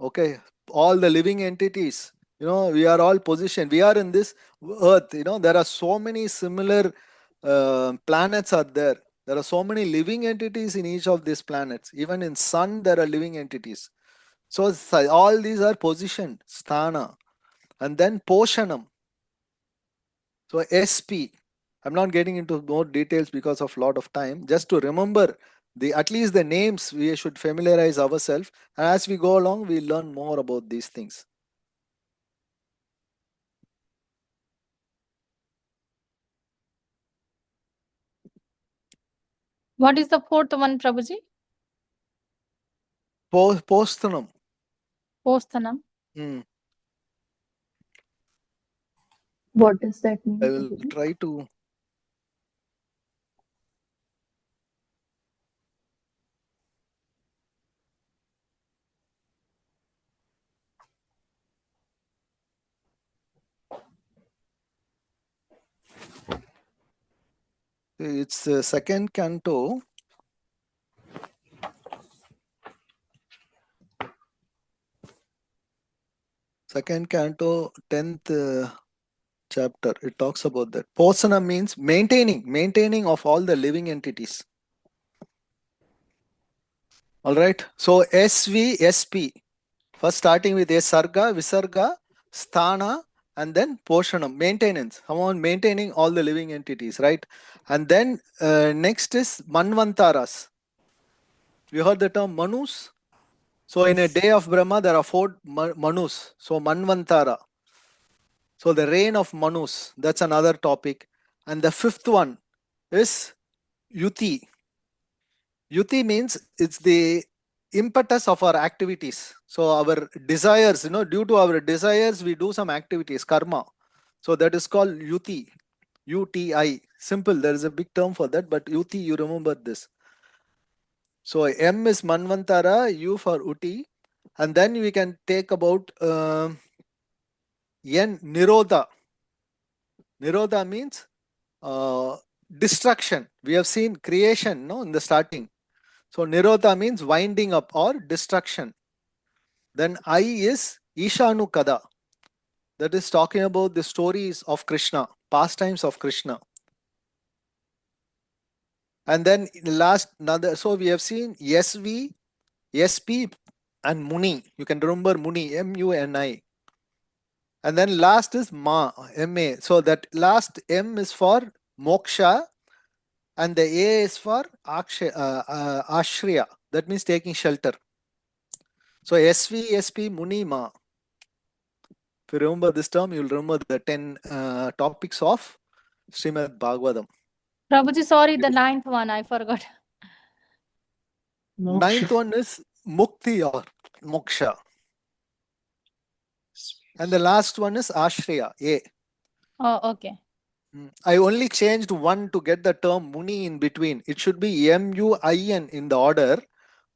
Okay, all the living entities, we are all positioned. We are in this earth, there are so many similar planets are there. There are so many living entities in each of these planets. Even in sun, there are living entities. So all these are positioned, sthana. And then poshanam. So SP. I'm not getting into more details because of lot of time. Just to remember at least the names, we should familiarize ourselves. And as we go along, we learn more about these things. What is the fourth one, Prabhuji? Posthanam. Posthanam. What does that mean? I will try to. It's the second canto. Second canto, 10th chapter. It talks about that. Posana means maintaining of all the living entities. All right. So SVSP. First starting with a sarga, visarga, sthana, and then poshanam, maintenance. Come on, maintaining all the living entities, right? And then next is manvantaras. You heard the term manus? So in a day of Brahma, there are 4 manus. So manvantara. So the reign of manus, that's another topic. And the 5th one is yuti. Yuti means it's the impetus of our activities. So our desires, due to our desires, we do some activities, karma. So that is called yuti, UTI. Simple, there is a big term for that, but yuti, you remember this. So M is manvantara, U for uti. And then we can take about N, nirodha. Nirodha means destruction. We have seen creation, in the starting. So nirodha means winding up or destruction. Then I is Ishanu Kada. That is talking about the stories of Krishna, pastimes of Krishna. And then last another, so we have seen SV, SP and Muni. You can remember Muni, MUNI. And then last is Ma, MA. So that last M is for moksha and the A is for ashriya. That means taking shelter. So SV, SP, Muni, Ma. If you remember this term, you'll remember the 10 topics of Śrīmad-Bhāgavatam. Prabhuji, sorry, the 9th one, I forgot. Ninth one is Mukti or Moksha. And the last one is Ashriya, A. Oh, okay. I only changed one to get the term Muni in between. It should be MUIN in the order,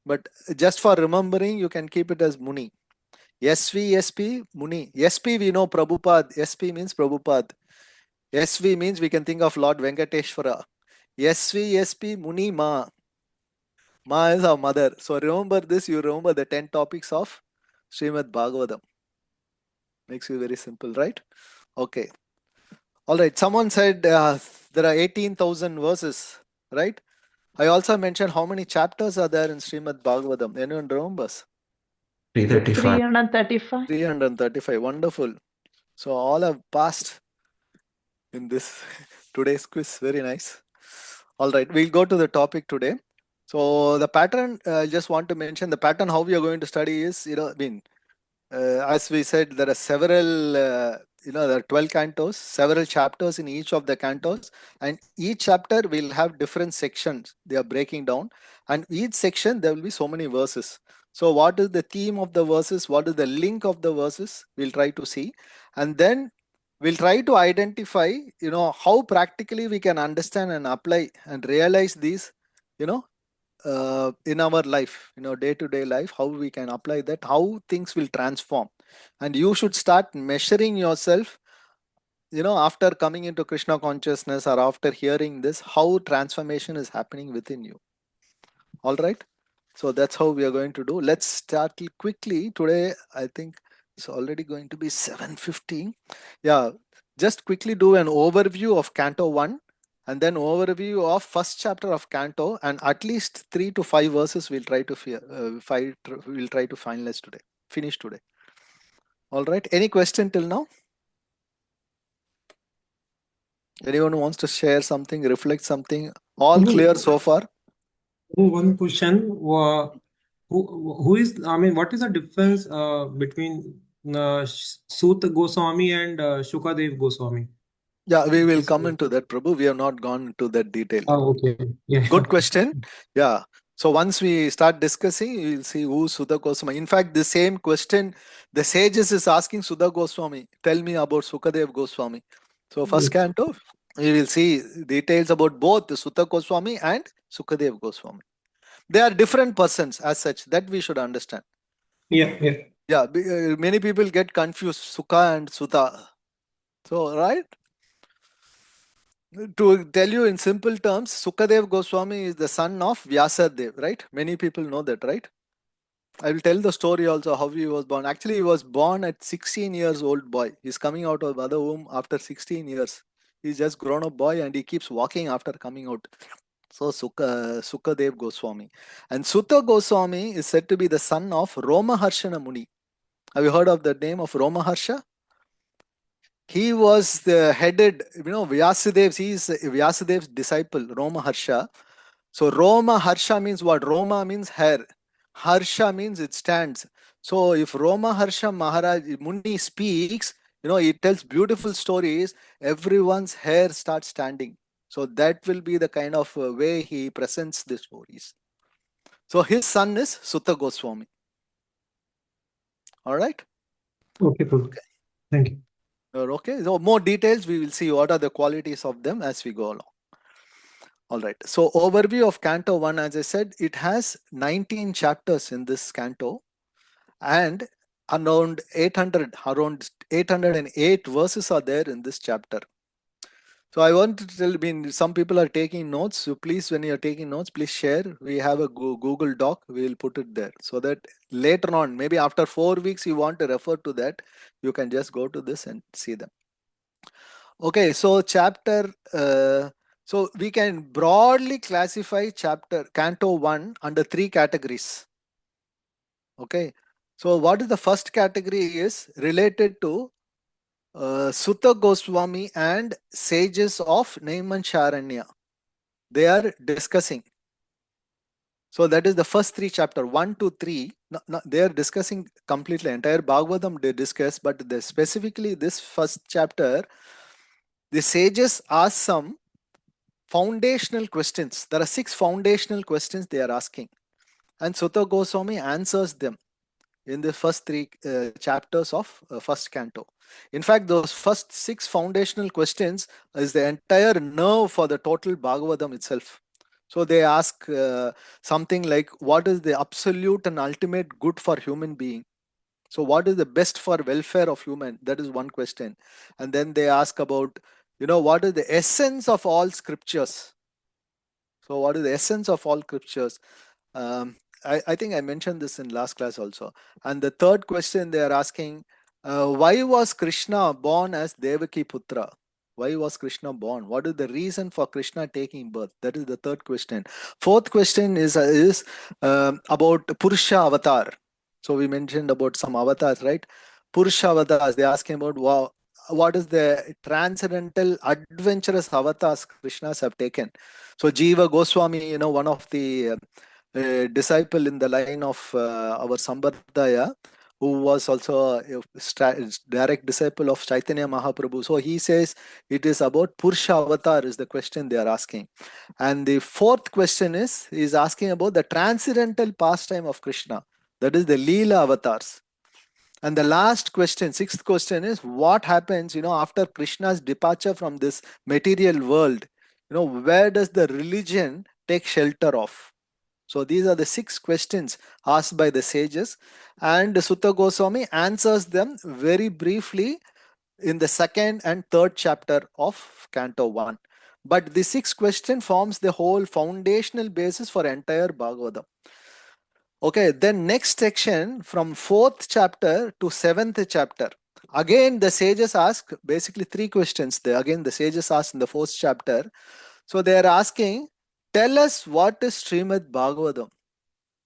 but just for remembering, you can keep it as Muni. SV, SP, Muni. SP we know Prabhupada. SP means Prabhupada. SV means we can think of Lord Venkateshwara. SV, SP, Muni, Ma. Ma is our mother. So remember this, you remember the 10 topics of Śrīmad-Bhāgavatam. Makes you very simple, right? Okay. All right. Someone said there are 18,000 verses, right? I also mentioned how many chapters are there in Śrīmad-Bhāgavatam. Anyone remembers? 335. 335. 335. Wonderful. So all have passed in this today's quiz. Very nice. All right. We'll go to the topic today. So the pattern, I just want to mention the pattern, how we are going to study is, as we said, there are several, there are 12 cantos, several chapters in each of the cantos, and each chapter will have different sections. They are breaking down, and each section there will be so many verses. So what is the theme of the verses? What is the link of the verses? We'll try to see, and then we'll try to identify, how practically we can understand and apply and realize these, in our life, day-to-day life, how we can apply that, how things will transform. And you should start measuring yourself, after coming into Krishna consciousness or after hearing this, how transformation is happening within you. All right. So that's how we are going to do. Let's start quickly today. I think it's already going to be 7:50. Yeah. Just quickly do an overview of Canto 1. And then overview of first chapter of Canto, and at least 3 to 5 verses we'll try to finalize today, finish today. All right. Any question till now? Anyone who wants to share something, reflect something? All clear so far? One question. Who is? I mean, what is the difference between Sut Goswami and Shukadev Goswami? Yeah, we will come into that, Prabhu. We have not gone into that detail. Oh, okay. Yeah. Good question. Yeah. So once we start discussing, you will see who Sudha Goswami. In fact, the same question the sages is asking Sudha Goswami. Tell me about Sukadev Goswami. So first canto, we will see details about both Sudha Goswami and Sukadev Goswami. They are different persons as such. That we should understand. Yeah. Yeah. Many people get confused, Sukha and Sudha. So, right? To tell you in simple terms, Sukadev Goswami is the son of Vyasadeva, right? Many people know that, right? I will tell the story also how he was born. Actually, he was born at 16 years old boy. He's coming out of mother womb after 16 years. He's just grown up boy and he keeps walking after coming out. So Sukadev Goswami. And Sutta Goswami is said to be the son of Romaharshana Muni. Have you heard of the name of Romaharsha? He was the headed, Vyasadeva, he is Vyasadev's disciple, Romaharsha. So Romaharsha means what? Roma means hair. Harsha means it stands. So if Romaharsha Maharaj Muni speaks, he tells beautiful stories, everyone's hair starts standing. So that will be the kind of way he presents the stories. So his son is Sutta Goswami. All right? Okay, Prabhu. Okay. Thank you. Okay, so more details we will see what are the qualities of them as we go along. All right, so overview of Canto 1, as I said, it has 19 chapters in this canto and around 808 verses are there in this chapter. So I want to tell, some people are taking notes, so please, when you are taking notes, please share. We have a Google Doc, we will put it there so that later on, maybe after 4 weeks, you want to refer to that, you can just go to this and see them. Okay, so chapter, so we can broadly classify Canto 1 under 3 categories. Okay, so what is the first category is related to Sutta Goswami and sages of Naimansharanya. They are discussing. So that is the first 3 chapters, 1 to 3. They are discussing completely entire Bhagavatam they discuss, but specifically this first chapter, the sages ask some foundational questions. There are 6 foundational questions they are asking, and Sutta Goswami answers them in the first 3 chapters of first canto. In fact, those first 6 foundational questions is the entire nerve for the total Bhagavatam itself. So they ask something like, what is the absolute and ultimate good for human being? So what is the best for welfare of human? That is one question. And then they ask about, what is the essence of all scriptures? So what is the essence of all scriptures? I think I mentioned this in last class also. And the third question they are asking, why was Krishna born as Devaki Putra? Why was Krishna born? What is the reason for Krishna taking birth? That is the third question. Fourth question is about Purusha avatar. So we mentioned about some avatars, right? Purusha avatars. They are asking about what is the transcendental adventurous avatars Krishnas have taken. So Jiva Goswami, one of the disciple in the line of our Sambardaya, who was also a direct disciple of Chaitanya Mahaprabhu. So he says it is about Purusha avatar is the question they are asking. And the fourth question is asking about the transcendental pastime of Krishna. That is the Leela avatars. And the last question, sixth question is what happens, after Krishna's departure from this material world, where does the religion take shelter of? So these are the 6 questions asked by the sages, and Sutta Goswami answers them very briefly in the 2nd and 3rd chapter of Canto 1. But the 6th question forms the whole foundational basis for entire Bhagavatam. Okay, then next section from 4th chapter to 7th chapter. Again, the sages ask basically 3 questions. Again, the sages ask in the 4th chapter. So they are asking, tell us what is Śrīmad-Bhāgavatam.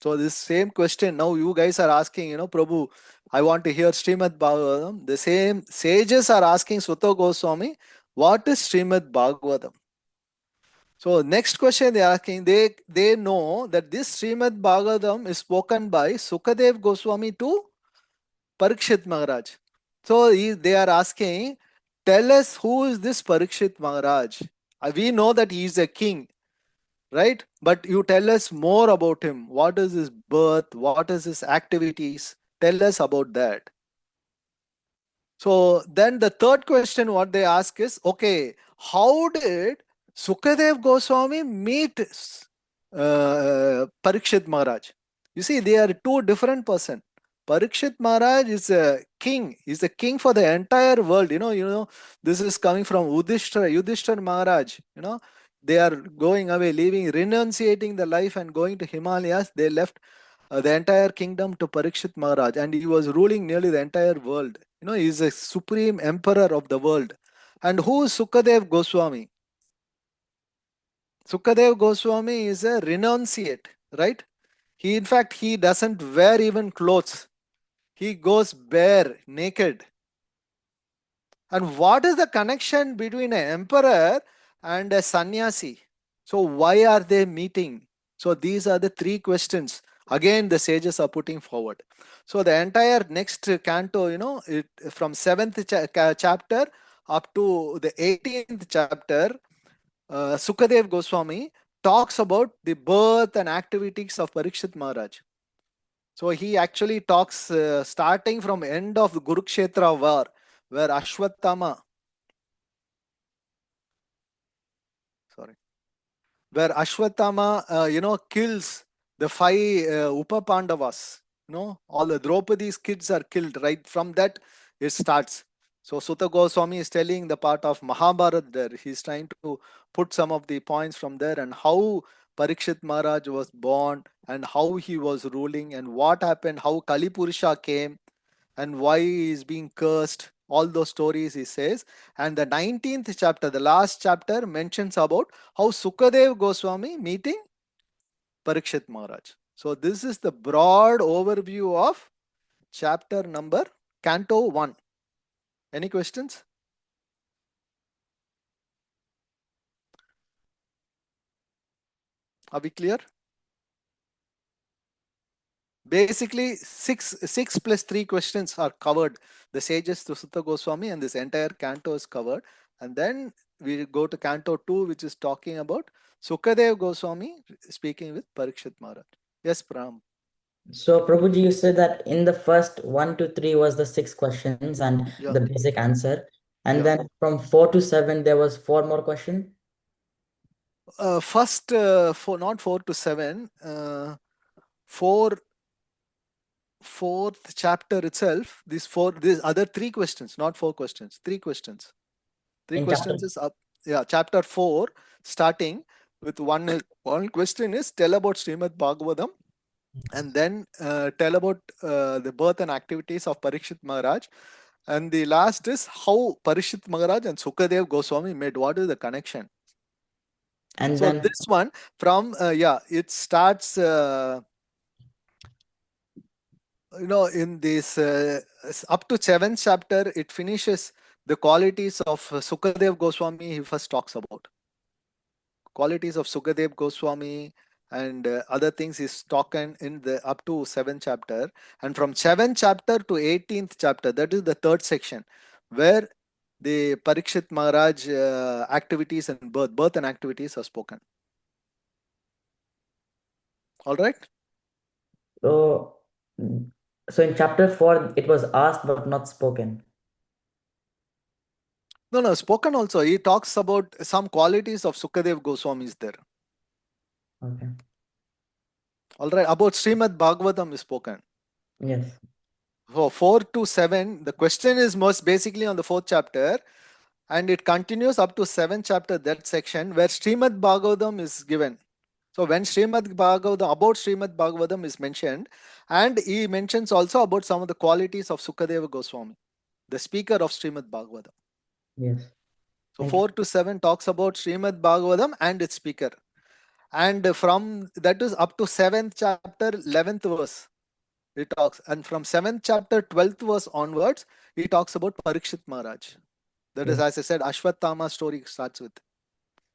So this same question, now you guys are asking, Prabhu, I want to hear Śrīmad-Bhāgavatam. The same sages are asking Sutta Goswami, what is Śrīmad-Bhāgavatam? So next question they are asking, they know that this Śrīmad-Bhāgavatam is spoken by Sukadev Goswami to Parikshit Maharaj. So they are asking, tell us who is this Parikshit Maharaj? We know that he is a king, right? But you tell us more about him. What is his birth? What is his activities? Tell us about that. So then the third question what they ask is, okay, how did Sukadev Goswami meet Parikshit Maharaj? You see, they are two different person. Parikshit Maharaj is a king. He's a king for the entire world. You know, this is coming from Yudhishthira Maharaj. You know, they are going away, leaving, renunciating the life and going to Himalayas. They left the entire kingdom to Parikshit Maharaj, and he was ruling nearly the entire world. You know, he is a supreme emperor of the world. And who is Sukadev Goswami? Sukadev Goswami is a renunciate, right? He, in fact, he doesn't wear even clothes. He goes bare, naked. And what is the connection between an emperor and a sannyasi? So why are they meeting? So these are the three questions. Again, the sages are putting forward. So the entire next canto, you know, from 7th chapter up to the 18th chapter, Sukadev Goswami talks about the birth and activities of Parikshit Maharaj. So he actually talks starting from end of the Kurukshetra war, where Ashwatthama, where Ashwatthama, kills the 5 Upa-Pandavas. All the Draupadi's kids are killed. Right from that, it starts. So Sutta Goswami is telling the part of Mahabharata there. He's trying to put some of the points from there and how Parikshit Maharaj was born and how he was ruling and what happened, how Kali Purusha came and why he is being cursed. All those stories he says. And the 19th chapter, the last chapter, mentions about how Sukadev Goswami meeting Parikshit Maharaj. So this is the broad overview of chapter number Canto 1. Any questions? Are we clear? Basically, six plus 3 questions are covered. The sages to Sutta Goswami and this entire canto is covered. And then we go to Canto 2, which is talking about Sukadev Goswami speaking with Parikshit Maharaj. Yes, Pram. So, Prabhuji, you said that in the first 1 to 3 was the 6 questions and Yeah. the basic answer. And Yeah. then from 4 to 7, there was 4 more questions? First, not 4 to 7, fourth chapter itself, these other 3 questions, not 4 questions, 3 questions. 3 In questions chapter- is up. Yeah, chapter 4, starting with one question is tell about Śrīmad-Bhāgavatam, and then tell about the birth and activities of Parikshit Maharaj. And the last is how Parikshit Maharaj and Sukadev Goswami met. What is the connection? And So then this one from, it starts, in this up to 7th chapter, it finishes the qualities of Sukadev Goswami. He first talks about qualities of Sukadev Goswami and other things is talking in the up to 7th chapter, and from 7th chapter to 18th chapter, that is the third section, where the Parikshit Maharaj activities and birth and activities are spoken. All right. So in chapter 4, it was asked but not spoken. No, spoken also. He talks about some qualities of Sukadev Goswami is there. Okay. All right. About Śrīmad-Bhāgavatam is spoken. Yes. So 4 to 7, the question is most basically on the 4th chapter, and it continues up to 7th chapter, that section where Śrīmad-Bhāgavatam is given. So when Śrīmad-Bhāgavatam is mentioned, and he mentions also about some of the qualities of Sukadeva Goswami, the speaker of Śrīmad-Bhāgavatam. Yes. So 4 to 7 talks about Śrīmad-Bhāgavatam and its speaker. And from that is up to 7th chapter, 11th verse, it talks. And from 7th chapter, 12th verse onwards, he talks about Parikshit Maharaj. That is, as I said, Ashwatthama story starts with.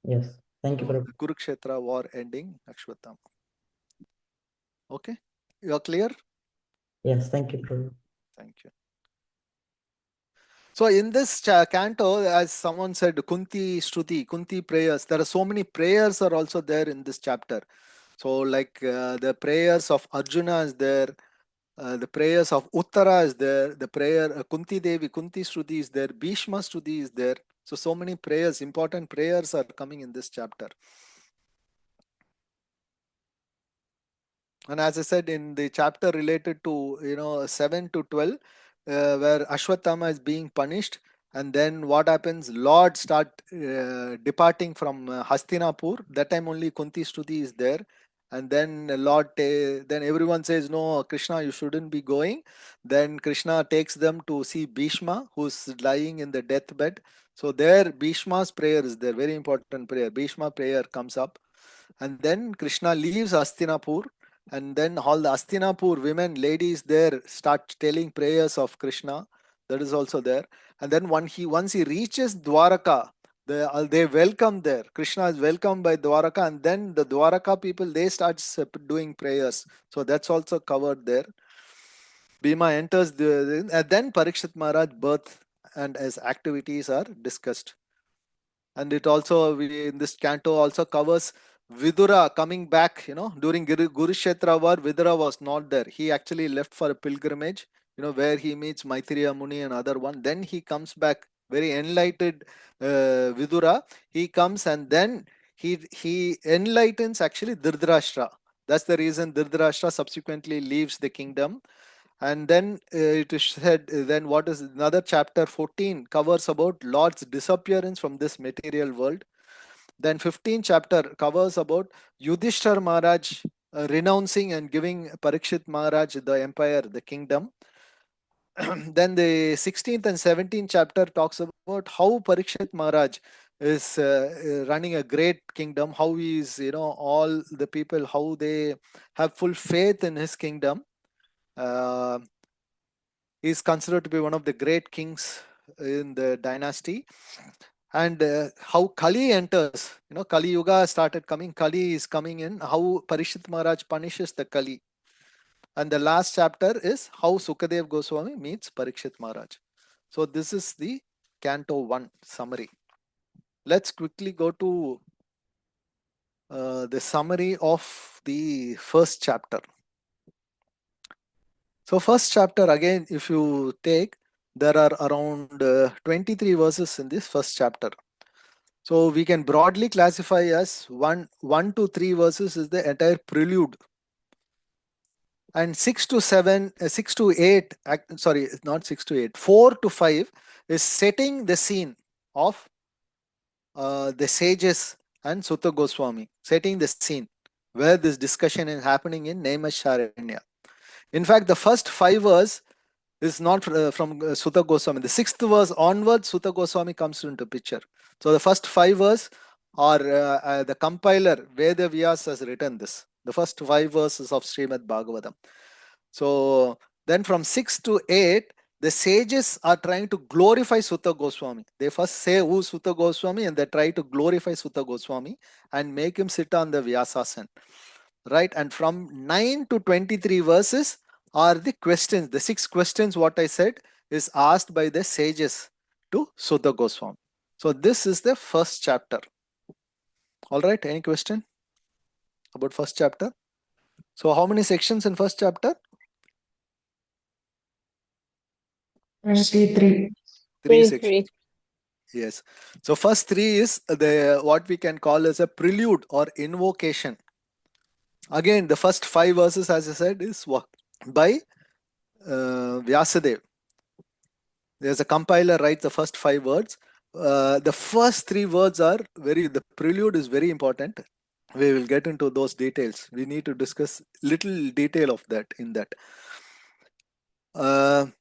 Yes. Thank you, So, Prabhu. the Kurukshetra war ending, Ashwatthama. Okay? You are clear? Yes, thank you, Prabhu. Thank you. So in this canto, as someone said, Kunti Shruti, Kunti prayers, there are so many prayers are also there in this chapter. So like the prayers of Arjuna is there, the prayers of Uttara is there, the prayer Kunti Devi, Kunti Shruti is there, Bhishma Shruti is there. So many prayers, important prayers are coming in this chapter. And as I said, in the chapter related to 7 to 12, where Ashwatthama is being punished, and then what happens? Lord start departing from Hastinapur. That time only Kunti Shruti is there, and then Lord, then everyone says, "No, Krishna, you shouldn't be going." Then Krishna takes them to see Bhishma, who's lying in the deathbed. So there, Bhishma's prayer is there, very important prayer. Bhishma prayer comes up, and then Krishna leaves Hastinapur. And then all the Hastinapur women, ladies there start telling prayers of Krishna. That is also there. And then once he reaches Dwaraka, they welcome there. Krishna is welcomed by Dwaraka, and then the Dwaraka people, they start doing prayers. So that's also covered there. Bhima enters and then Parikshit Maharaj birth and his activities are discussed. And it also, in this canto also covers Vidura coming back, during Kurukshetra war. Vidura was not there. He actually left for a pilgrimage, where he meets Maitreya Muni and other one. Then he comes back, very enlightened Vidura. He comes and then he enlightens actually Dhritarashtra. That's the reason Dhritarashtra subsequently leaves the kingdom. And then it is said, then what is another chapter 14 covers about Lord's disappearance from this material world. Then 15th chapter covers about Yudhishthira Maharaj renouncing and giving Parikshit Maharaj the empire, the kingdom. Then the 16th and 17th chapter talks about how Parikshit Maharaj is running a great kingdom, how he is, all the people, how they have full faith in his kingdom. He is considered to be one of the great kings in the dynasty. And how Kali enters, Kali Yuga started coming, Kali is coming in, how Parikshit Maharaj punishes the Kali. And the last chapter is how Sukadev Goswami meets Parikshit Maharaj. So this is the Canto 1 summary. Let's quickly go to the summary of the first chapter. So first chapter, again, if you take, there are around 23 verses in this first chapter. So we can broadly classify as 1 to 3 verses is the entire prelude. And 6 to 8, sorry, not 6 to 8, 4 to 5 is setting the scene of the sages and Sutta Goswami, setting the scene where this discussion is happening in Naimisharanya. In fact, the first 5 verses is not from Sutta Goswami. The 6th verse onwards, Sutta Goswami comes into picture. So the first 5 verses are the compiler Veda Vyas has written this. The first 5 verses of Śrīmad-Bhāgavatam. So then from 6 to 8, the sages are trying to glorify Sutta Goswami. They first say who Sutta Goswami, and they try to glorify Sutta Goswami and make him sit on the Vyasasan. Right? And from 9 to 23 verses are the questions. The 6 questions, what I said, is asked by the sages to Sutta Goswami. So this is the first chapter. All right, any question about first chapter? So how many sections in first chapter? 23. 3 sections. Yes. So first 3 is the what we can call as a prelude or invocation. Again, the first 5 verses, as I said, is by Vyasadeva. There's a compiler writes the first 5 words. The first 3 words are the prelude is very important. We will get into those details. We need to discuss little detail of that in that.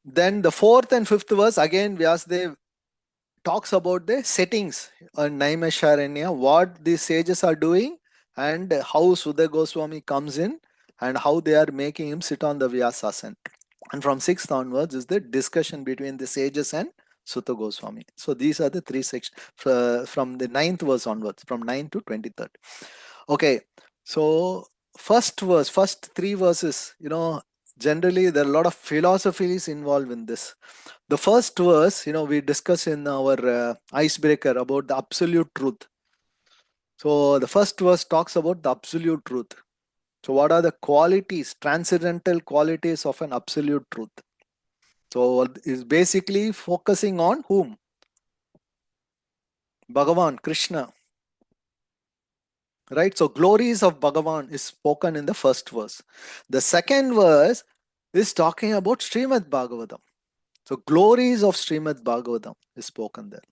Then the 4th and 5th verse, again Vyasadeva talks about the settings on Naimisharanya, what the sages are doing, and how Sutta Goswami comes in and how they are making him sit on the Vyasasan. And from 6th onwards is the discussion between the sages and Sutta Goswami. So these are the 3 sections from the 9th verse onwards, from 9 to 23rd. Okay, so first verse, first 3 verses, generally there are a lot of philosophies involved in this. The first verse, we discussed in our icebreaker about the absolute truth. So the first verse talks about the absolute truth. So what are the qualities, transcendental qualities of an absolute truth? So it's basically focusing on whom? Bhagavan, Krishna. Right? So glories of Bhagavan is spoken in the first verse. The second verse is talking about Śrīmad-Bhāgavatam. So glories of Śrīmad-Bhāgavatam is spoken there.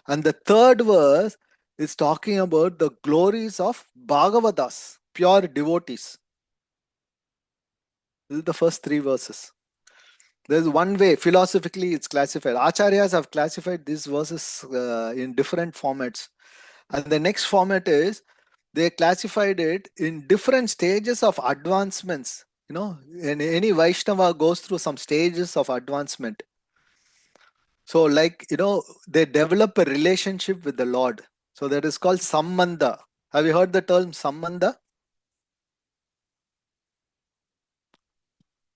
And the third verse is talking about the glories of Bhagavatas, pure devotees. This is the first three verses. There's one way, philosophically it's classified. Acharyas have classified these verses in different formats. And the next format is, they classified it in different stages of advancements. And any Vaishnava goes through some stages of advancement. So like, they develop a relationship with the Lord. So that is called Sambandha. Have you heard the term Sambandha?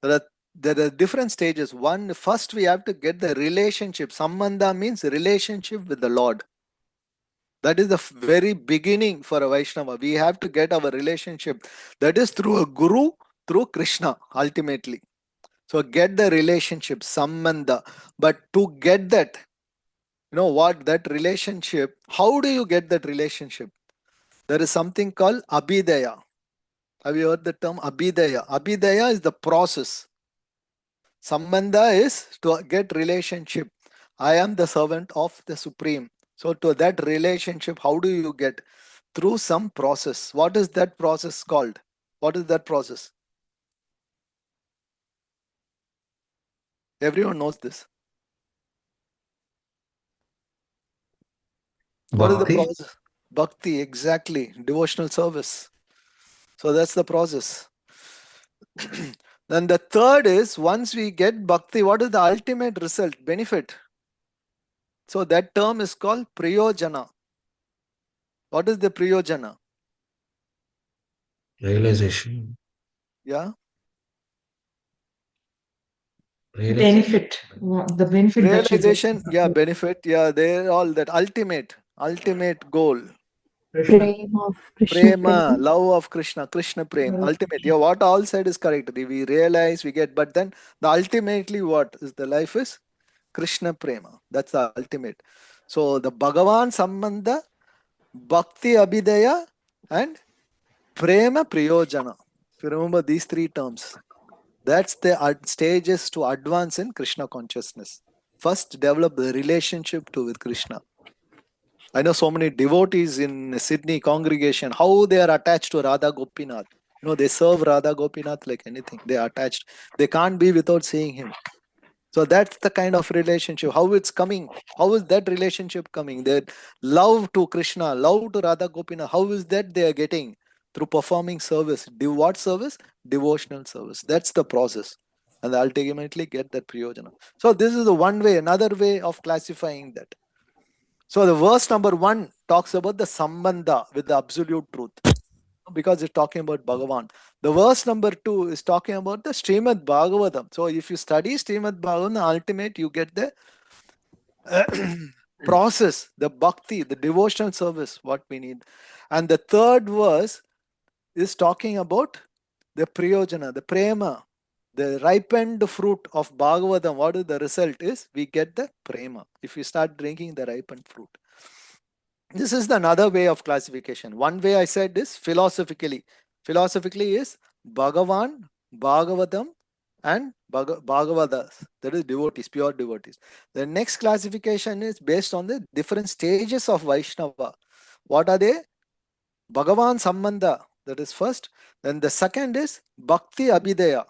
There are different stages. First we have to get the relationship. Sambandha means relationship with the Lord. That is the very beginning for a Vaishnava. We have to get our relationship. That is through a guru, through Krishna, ultimately. So get the relationship, Sambandha. But to get that, that relationship, how do you get that relationship? There is something called Abhidaya. Have you heard the term Abhidaya? Abhidaya is the process. Sambandha is to get relationship. I am the servant of the Supreme. So to that relationship, how do you get? Through some process. What is that process called? What is that process? Everyone knows this. What is the Bhakti. process? Bhakti, exactly. Devotional service. So that's the process. Then the third is, once we get bhakti, what is the ultimate result, benefit? So that term is called priyojana. What is the priyojana? Realization. Yeah. Benefit. The benefit that you get. Realization, yeah, benefit, yeah, they're all that ultimate goal. Prema of Krishna. Prema, love of Krishna, Krishna Prem, ultimate. Yeah, what all said is correct. We realize, we get, but then the ultimately what is the life is Krishna Prema. That's the ultimate. So the Bhagavan Sambandha, Bhakti Abhidaya, and Prema Priyojana. If you remember these three terms, that's the stages to advance in Krishna consciousness. First, develop the relationship with Krishna. I know so many devotees in Sydney congregation, how they are attached to Radha Gopinath. They serve Radha Gopinath like anything. They are attached. They can't be without seeing him. So that's the kind of relationship. How it's coming? How is that relationship coming? That love to Krishna, love to Radha Gopinath. How is that they are getting? Through performing service. What service? Devotional service. That's the process. And they ultimately get that priyojana. So this is the one way, another way of classifying that. So the verse number 1 talks about the Sambandha with the absolute truth, because it's talking about Bhagavan. The verse number 2 is talking about the Śrīmad-Bhāgavatam. So if you study Śrīmad-Bhāgavatam, ultimate you get the process, the bhakti, the devotional service, what we need. And the third verse is talking about the priyojana, the prema, the ripened fruit of Bhagavatam. What is the result is? We get the prema if we start drinking the ripened fruit. This is another way of classification. One way I said is philosophically. Philosophically is Bhagavan, Bhagavatam, and Bhagavadas. That is devotees, pure devotees. The next classification is based on the different stages of Vaishnava. What are they? Bhagavan Sambandha. That is first. Then the second is Bhakti Abhidaya.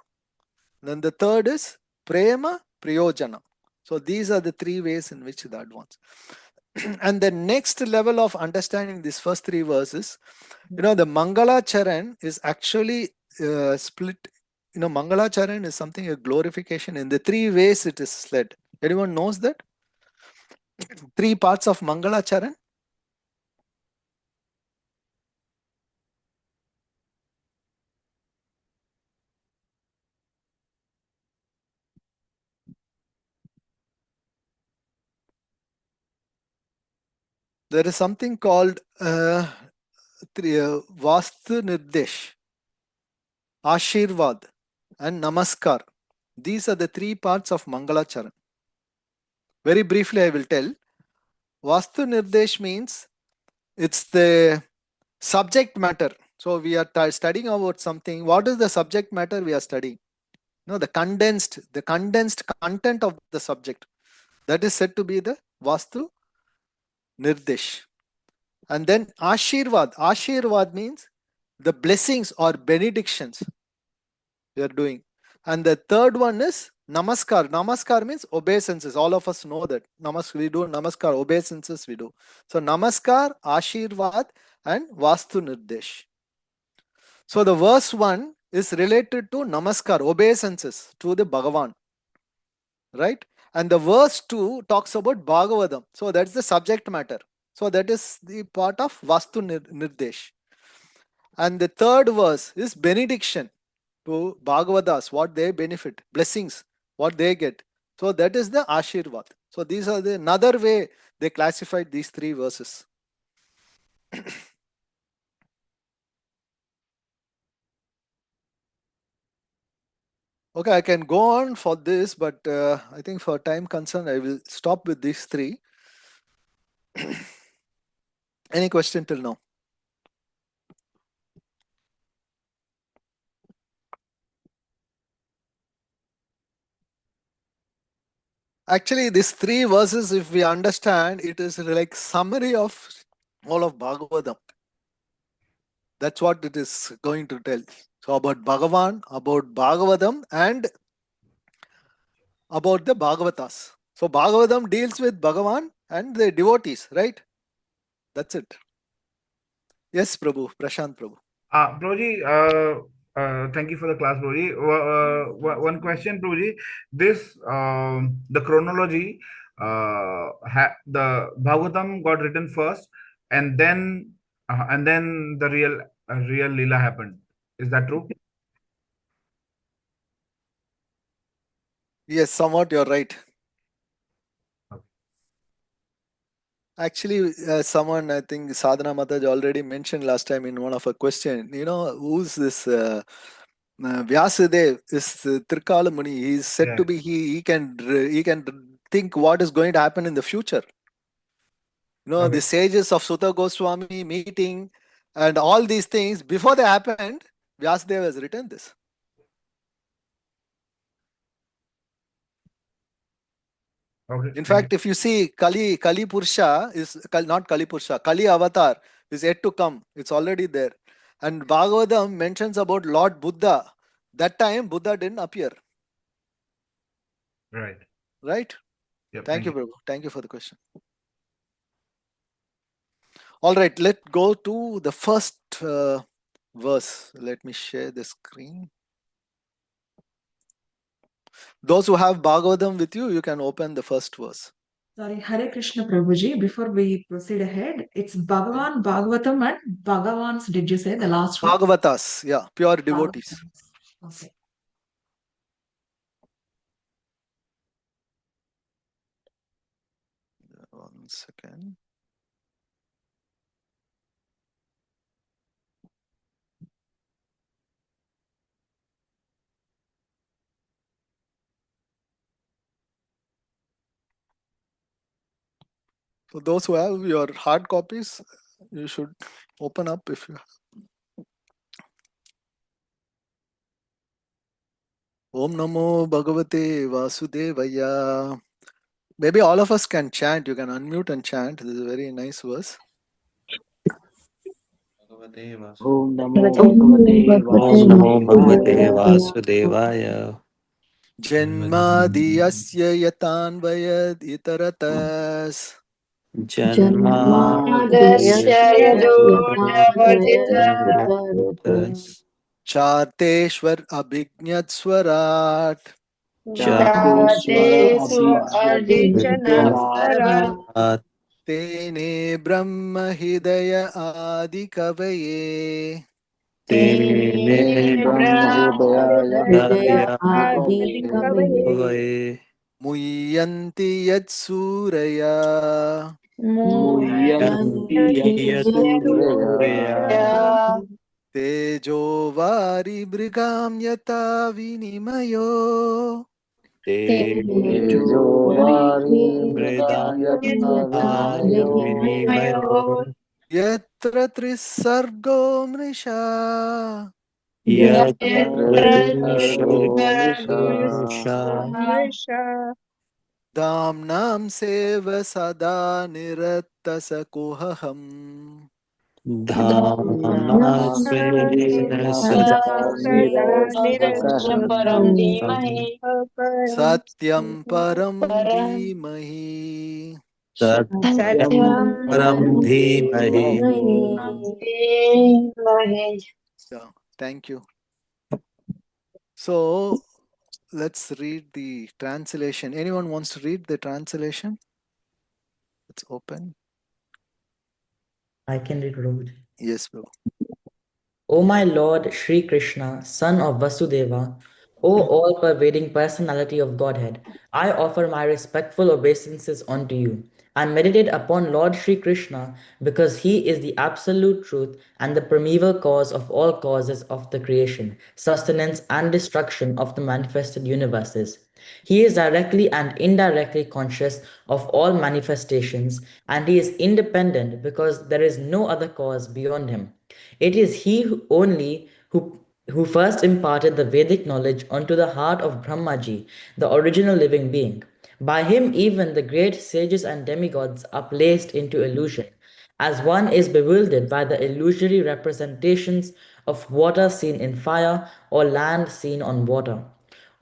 Then the third is Prema Priyojana. So these are the three ways in which they advance. And the next level of understanding these first three verses, the Mangala Charan is actually split. Mangala Charan is something, a glorification in the three ways it is led. Anyone knows that? Three parts of Mangala Charan. there is something called Vastu Nirdesh, Ashirvad, and Namaskar. These are the three parts of Mangalacharan. Very briefly, I will tell. Vastu Nirdesh means it's the subject matter. So we are studying about something. What is the subject matter we are studying? No, the condensed content of the subject. That is said to be the Vastu Nirdesh. And then Ashirvad. Ashirvad means the blessings or benedictions we are doing. And the third one is Namaskar. Namaskar means obeisances. All of us know that. We do Namaskar, obeisances we do. So Namaskar, Ashirvad, and Vastu Nirdesh. So the verse 1 is related to Namaskar, obeisances to the Bhagavan. Right? And the verse 2 talks about Bhagavatam. So that's the subject matter. So that is the part of Vastu Nirdesh. And the third verse is benediction to Bhagavatas, what they benefit, blessings, what they get. So that is the Ashirvad. So these are another way they classified these three verses. Okay, I can go on for this, but I think for time concern, I will stop with these three. Any question till now? Actually, these three verses, if we understand, it is like summary of all of Bhagavatam. That's what it is going to tell. So about Bhagavan, about Bhagavatam, and about the Bhagavatas. So Bhagavatam deals with Bhagavan and the devotees, right? That's it. Yes, Prabhu, Prashant Prabhu. Prabhuji, thank you for the class, Prabhuji. One question, Prabhuji. This, the chronology, the Bhagavatam got written first, and then the real Leela happened. Is that true? Yes, somewhat you're right. Actually, someone, I think Sadhana Mataj already mentioned last time in one of a question, who's this Vyasadev is Trikala Muni. He is said to be, he can think what is going to happen in the future. The sages of Sutta Goswami meeting and all these things, before they happened, Vyasadeva has written this. Okay. In fact, if you see Kali Purusha is not Kali Purusha, Kali Avatar is yet to come. It's already there. And Bhagavatam mentions about Lord Buddha. That time Buddha didn't appear. Right. Right? Yep, Thank you, Prabhu. Thank you for the question. All right, let's go to the first verse. Let me share the screen. Those who have Bhagavatam with you, you can open the first verse. Sorry, Hare Krishna Prabhuji. Before we proceed ahead, it's Bhagavan, Bhagavatam, and Bhagavans. Did you say the last one? Bhagavatas, yeah, pure devotees. Okay. One second. So those who have your hard copies, you should open up if you have. Om Namo Bhagavate Vasudevaya. Maybe all of us can chant. You can unmute and chant. This is a very nice verse. Om Namo Bhagavate Vasudevaya. Janmadiyasya yatanvayad itaratas. Charteshwar abhignat swarat. Tene Brahma Hidaya Adi Kavaye. Muyanti Yat Suraya. Tejo vari brigam yata vinamayo. Tejo vari mridam yata vinamayo. Yatra trisargo mrisha. Yatra trisargo Damnam seva sada nirattasakuham. Satyam param dhimahi. Satyam dhimahi. Yeah, thank you. So let's read the translation. Anyone wants to read the translation? It's open. I can read, Prabhuji. Yes, bro. O my Lord Sri Krishna, son of Vasudeva, O all-pervading personality of Godhead, I offer my respectful obeisances unto you. I meditate upon Lord Sri Krishna because he is the absolute truth and the primeval cause of all causes of the creation, sustenance, and destruction of the manifested universes. He is directly and indirectly conscious of all manifestations, and he is independent because there is no other cause beyond him. It is he only who first imparted the Vedic knowledge unto the heart of Brahmaji, the original living being. By him even the great sages and demigods are placed into illusion, as one is bewildered by the illusory representations of water seen in fire or land seen on water.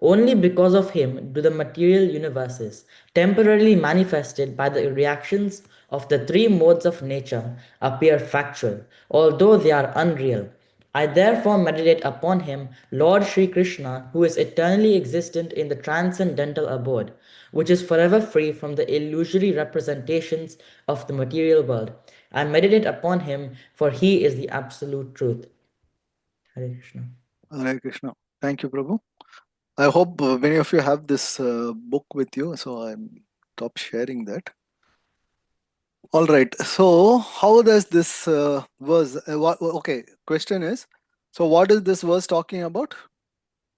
Only because of him do the material universes, temporarily manifested by the reactions of the three modes of nature, appear factual, although they are unreal. I therefore meditate upon him, Lord Sri Krishna, who is eternally existent in the transcendental abode, which is forever free from the illusory representations of the material world. I meditate upon him, for he is the absolute truth. Hare Krishna. Hare Krishna. Thank you, Prabhu. I hope many of you have this book with you, so I'm stop sharing that. All right. So how does this verse? Okay. Question is, so what is this verse talking about?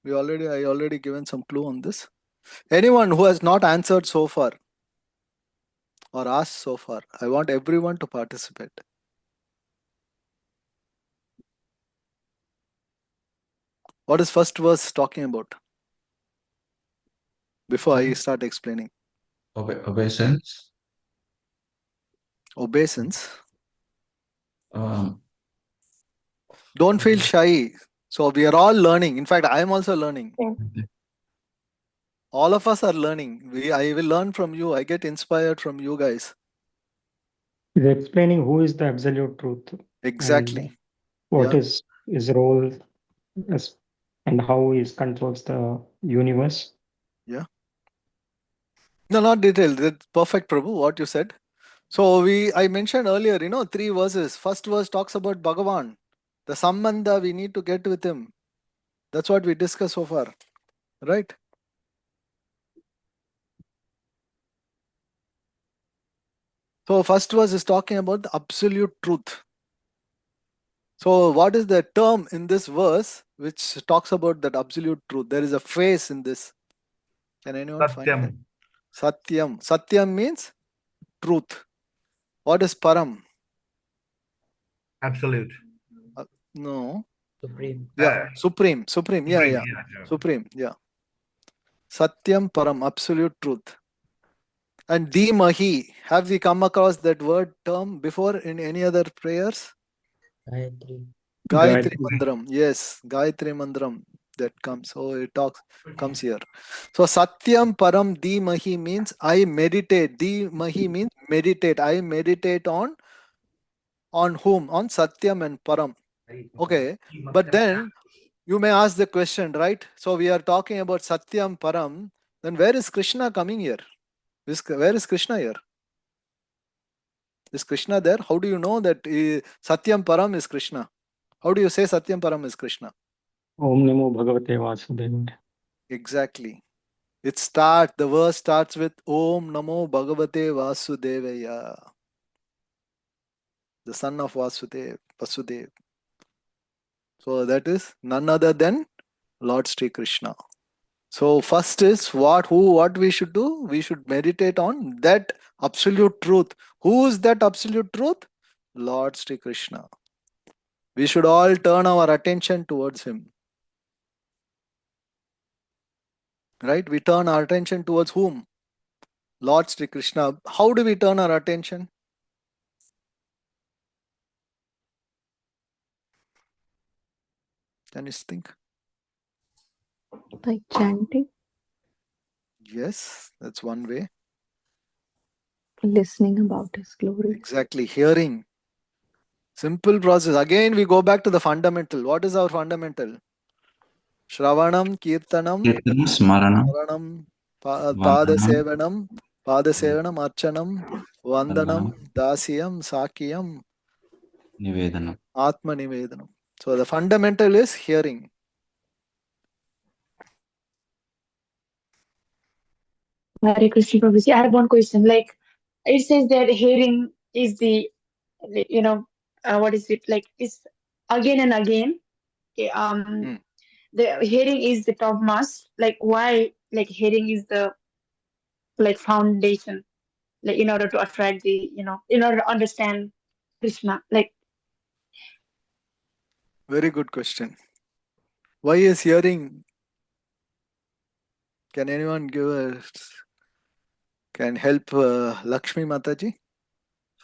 I already given some clue on this. Anyone who has not answered so far or asked so far, I want everyone to participate. What is first verse talking about? Before I start explaining. Obeisance. Obeisance. Don't feel shy. So we are all learning. In fact, I am also learning. All of us are learning. I will learn from you. I get inspired from you guys. He's explaining who is the absolute truth. Exactly. And what is his role and how he controls the universe. Yeah. No, not detailed. That's perfect, Prabhu, what you said. So I mentioned earlier, 3 verses. First verse talks about Bhagavan. The sambandha we need to get with him. That's what we discussed so far. Right? So first verse is talking about the absolute truth. So what is the term in this verse which talks about that absolute truth? There is a phrase in this. Can anyone find it? Satyam. Satyam means truth. What is param? Absolute. No. Supreme. Yeah, supreme. Supreme. Yeah. Supreme. Yeah. Satyam param, absolute truth. And dhimahi. Have we come across that word term before in any other prayers? Gayatri Mandram. Yes, Gayatri Mandram that comes. So it comes here. So Satyam Param Dhimahi means I meditate. Dhimahi means meditate. I meditate on whom? On Satyam and Param. Okay. But then you may ask the question, right? So we are talking about Satyam Param. Then where is Krishna coming here? Where is Krishna here? Is Krishna there? How do you know that Satyam Param is Krishna? How do you say Satyam Param is Krishna? Om Namo Bhagavate Vasudevaya. Exactly. The verse starts with Om Namo Bhagavate Vasudevaya. the son of Vasudev. So that is none other than Lord Sri Krishna. So first is what we should do? We should meditate on that absolute truth. Who is that absolute truth? Lord Sri Krishna. We should all turn our attention towards him. Right? We turn our attention towards whom? Lord Sri Krishna. How do we turn our attention? Can you think? By chanting, Yes, that's one way. listening about his glory. Exactly, hearing. Simple process. Again, we go back to the fundamental. What is our fundamental? Shravanam, Kirtanam, Smaranam, Smaranam, Vandanam, Padasevanam, Archanam, Vandanam, Vandanam, Dasyam, Sakyam, Nivedanam. Atma Nivedanam. So the fundamental is hearing. Hare Krishna Prabhuji. I have one question. Like, it says that hearing is the, what is it? Like, it's again and again. The hearing is the topmost. Like, why? Like, hearing is the foundation. Like, in order to attract the, in order to understand Krishna. Like, Very good question. Why is hearing? Can anyone can help Lakshmi Mataji?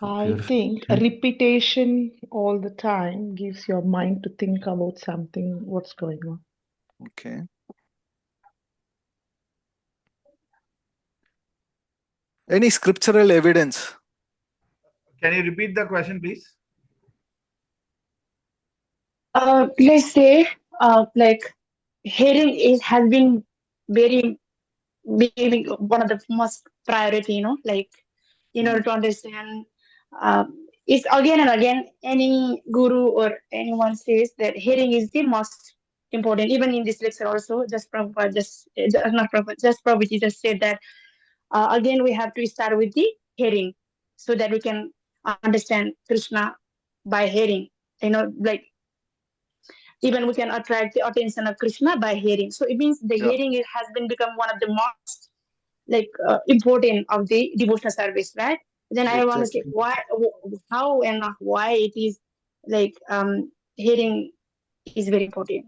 I think repetition all the time gives your mind to think about something, what's going on. Okay. Any scriptural evidence? Can you repeat the question, please? let's say, like, hearing has been very being one of the most priority, like, in order to understand. It's again and again, any guru or anyone says that hearing is the most important. Even in this lecture also, just Prabhupada not Prabhupada, just Prabhuji just said that again we have to start with the hearing so that we can understand Krishna by hearing. Like, even we can attract the attention of Krishna by hearing. So it means the hearing has been become one of the most important of the devotional service, right? Then I want to say why, how, and why it is like hearing is very important.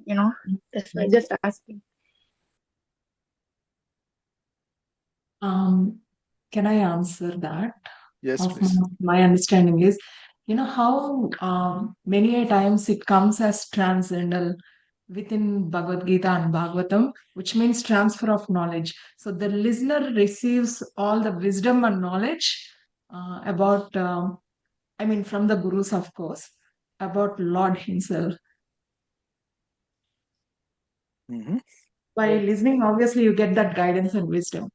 That's why just asking. Can I answer that? Yes, of please. my understanding is, how many a times it comes as transcendental within Bhagavad Gita and Bhagavatam, which means transfer of knowledge. So the listener receives all the wisdom and knowledge about, from the gurus, of course, about Lord Himself. By listening, obviously, you get that guidance and wisdom.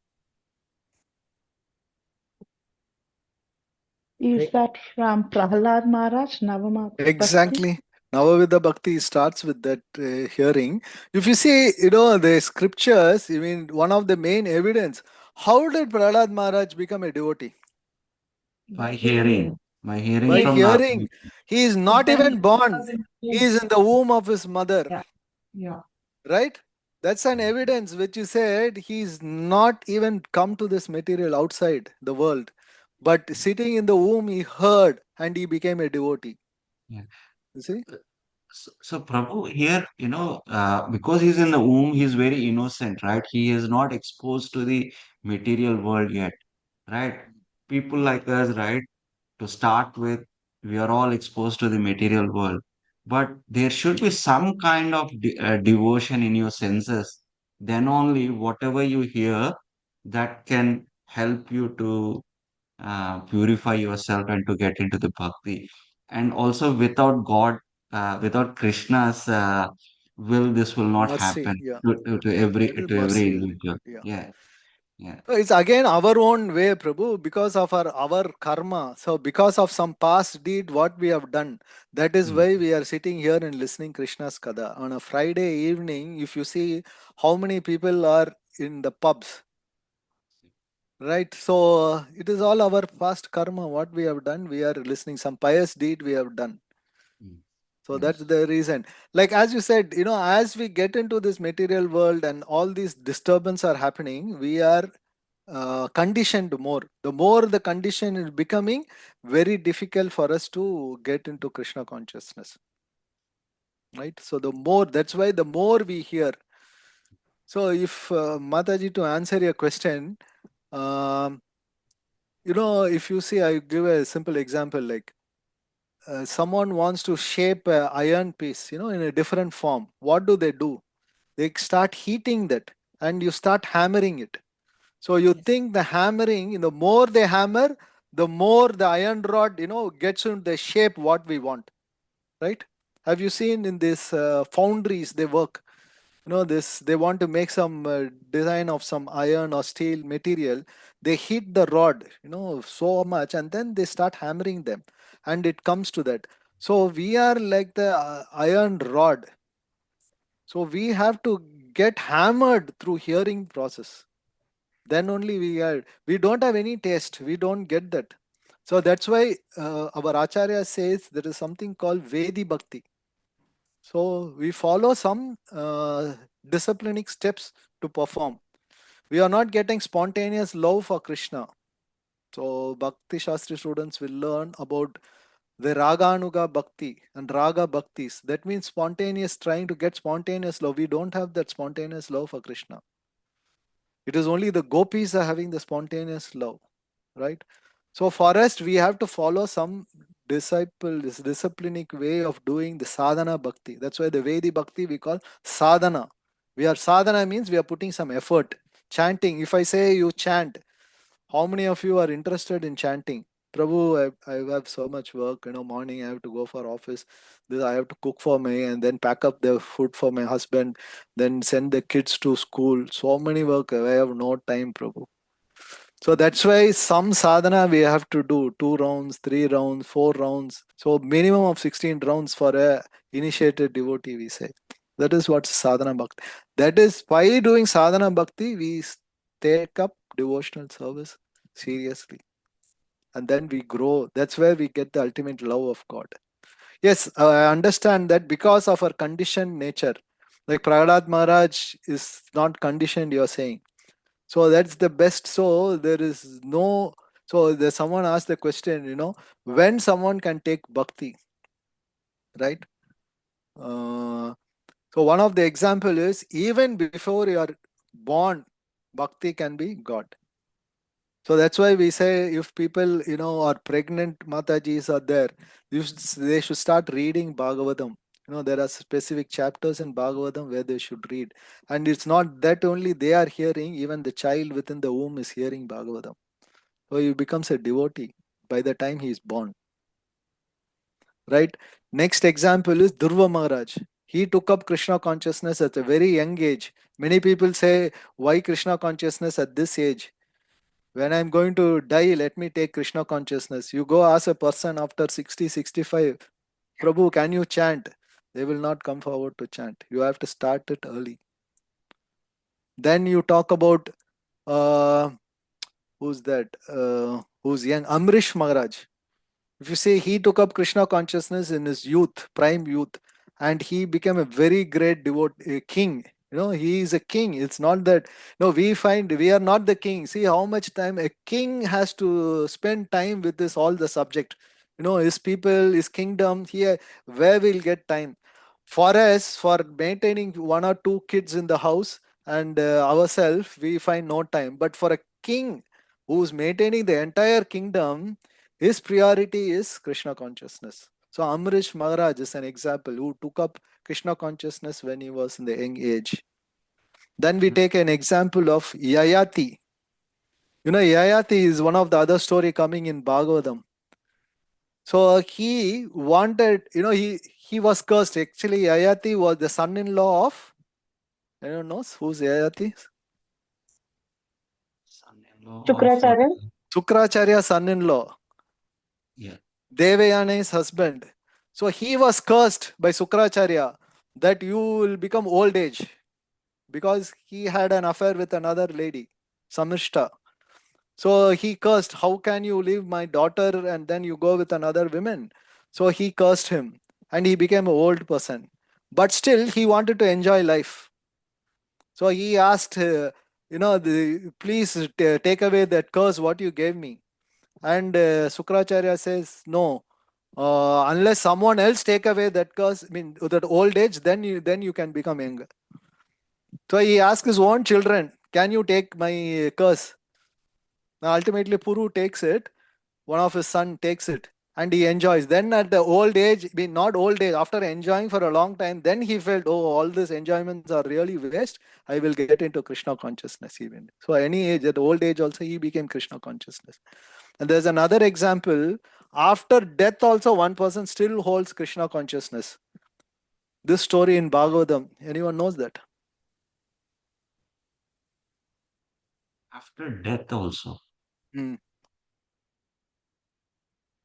Is that from Prahlad Maharaj, Navama Exactly. Navavidha Bhakti starts with that hearing. If you see, the scriptures, one of the main evidence, how did Prahlad Maharaj become a devotee? By hearing. By hearing By from hearing. Navama. He is not even born. He is in the womb of his mother. Yeah. Right? That's an evidence which you said he's not even come to this material outside the world. But sitting in the womb, he heard and he became a devotee. Yeah. You see? So Prabhu here, because he's in the womb, he's very innocent, right? He is not exposed to the material world yet, right? People like us, right? To start with, we are all exposed to the material world, but there should be some kind of devotion in your senses. Then only whatever you hear, that can help you to purify yourself and to get into the bhakti. And also, without God, without Krishna's will, this will not Mercy, happen yeah. to every It is every mercy. individual. Yeah. Yeah, yeah. So it's again our own way, Prabhu, because of our karma. So because of some past deed, what we have done, that is why we are sitting here and listening Krishna's Kada. On a Friday evening, if you see how many people are in the pubs, Right? So it is all our past karma, what we have done. We are listening, some pious deed we have done. So that's the reason. Like as you said, as we get into this material world and all these disturbance are happening, we are conditioned more. The more the condition is becoming, very difficult for us to get into Krishna consciousness. Right? So the more, that's why the more we hear. So if Mataji, to answer your question, if you see, I give a simple example, like someone wants to shape an iron piece, in a different form. What do? They start heating that and you start hammering it. So you think the hammering, the more they hammer, the more the iron rod, gets into the shape what we want, right? Have you seen in this foundries they work? They want to make some design of some iron or steel material. They heat the rod, so much, and then they start hammering them, and it comes to that. So we are like the iron rod. So we have to get hammered through hearing process. Then only we don't have any taste. We don't get that. So that's why our Acharya says there is something called Vedi Bhakti. So we follow some disciplining steps to perform. We are not getting spontaneous love for Krishna. So Bhakti Shastri students will learn about the Raganuga Bhakti and Raga Bhaktis. That means spontaneous, trying to get spontaneous love. We don't have that spontaneous love for Krishna. It is only the gopis are having the spontaneous love, right? So for us, we have to follow some disciplinic way of doing the sadhana bhakti. That's why the Vedi bhakti we call sadhana. Sadhana means we are putting some effort. Chanting. If I say you chant, how many of you are interested in chanting? Prabhu, I have so much work, morning I have to go for office. This I have to cook for me and then pack up the food for my husband, then send the kids to school. So many work. I have no time, Prabhu. So that's why some sadhana we have to do 2 rounds, 3 rounds, 4 rounds. So minimum of 16 rounds for a initiated devotee, we say. That is what sadhana bhakti. That is why doing sadhana bhakti, we take up devotional service seriously. And then we grow. That's where we get the ultimate love of God. Yes, I understand that because of our conditioned nature. Like Prahlad Maharaj is not conditioned, you're saying. So that's the best. So there is no. So there's someone asked the question, when someone can take bhakti, right? So one of the example is even before you are born, bhakti can be God. So that's why we say if people, are pregnant Matajis are there, they should start reading Bhagavatam. There are specific chapters in Bhagavatam where they should read. And it's not that only they are hearing, even the child within the womb is hearing Bhagavatam. So he becomes a devotee by the time he is born. Right? Next example is Dhruva Maharaj. He took up Krishna consciousness at a very young age. Many people say, why Krishna consciousness at this age? When I'm going to die, let me take Krishna consciousness. You go ask a person after 60, 65, Prabhu, can you chant? They will not come forward to chant. You have to start it early. Then you talk about, who's that? Who's young? Amrish Maharaj. If you say he took up Krishna consciousness in his youth, prime youth, and he became a very great king. He is a king. It's not that, no, we find we are not the king. See how much time a king has to spend time with this, all the subject. His people, his kingdom, here, where we'll get time. For us, for maintaining 1 or 2 kids in the house and ourselves, we find no time. But for a king who's maintaining the entire kingdom, his priority is Krishna consciousness. So Amrish Maharaj is an example who took up Krishna consciousness when he was in the young age. Then we take an example of Yayati. Yayati is one of the other story coming in Bhagavatam. So he wanted, he was cursed. Actually, Yayati was the son-in-law of, I don't know, who's Yayati? Shukracharya. Shukracharya's son-in-law. Yeah. Devayane's husband. So he was cursed by Shukracharya that you will become old age because he had an affair with another lady, Samishta. So he cursed, how can you leave my daughter and then you go with another woman? So he cursed him and he became an old person. But still he wanted to enjoy life. So he asked, please take away that curse what you gave me. And Sukracharya says, no, unless someone else take away that curse, that old age, then you can become younger. So he asked his own children, can you take my curse? Now ultimately Puru takes it, one of his son takes it, and he enjoys. Then at the old age, not old age, after enjoying for a long time, then he felt, oh, all these enjoyments are really waste. I will get into Krishna consciousness even. So any age, at old age also, he became Krishna consciousness. And there's another example. After death also, one person still holds Krishna consciousness. This story in Bhagavatam, anyone knows that? After death also.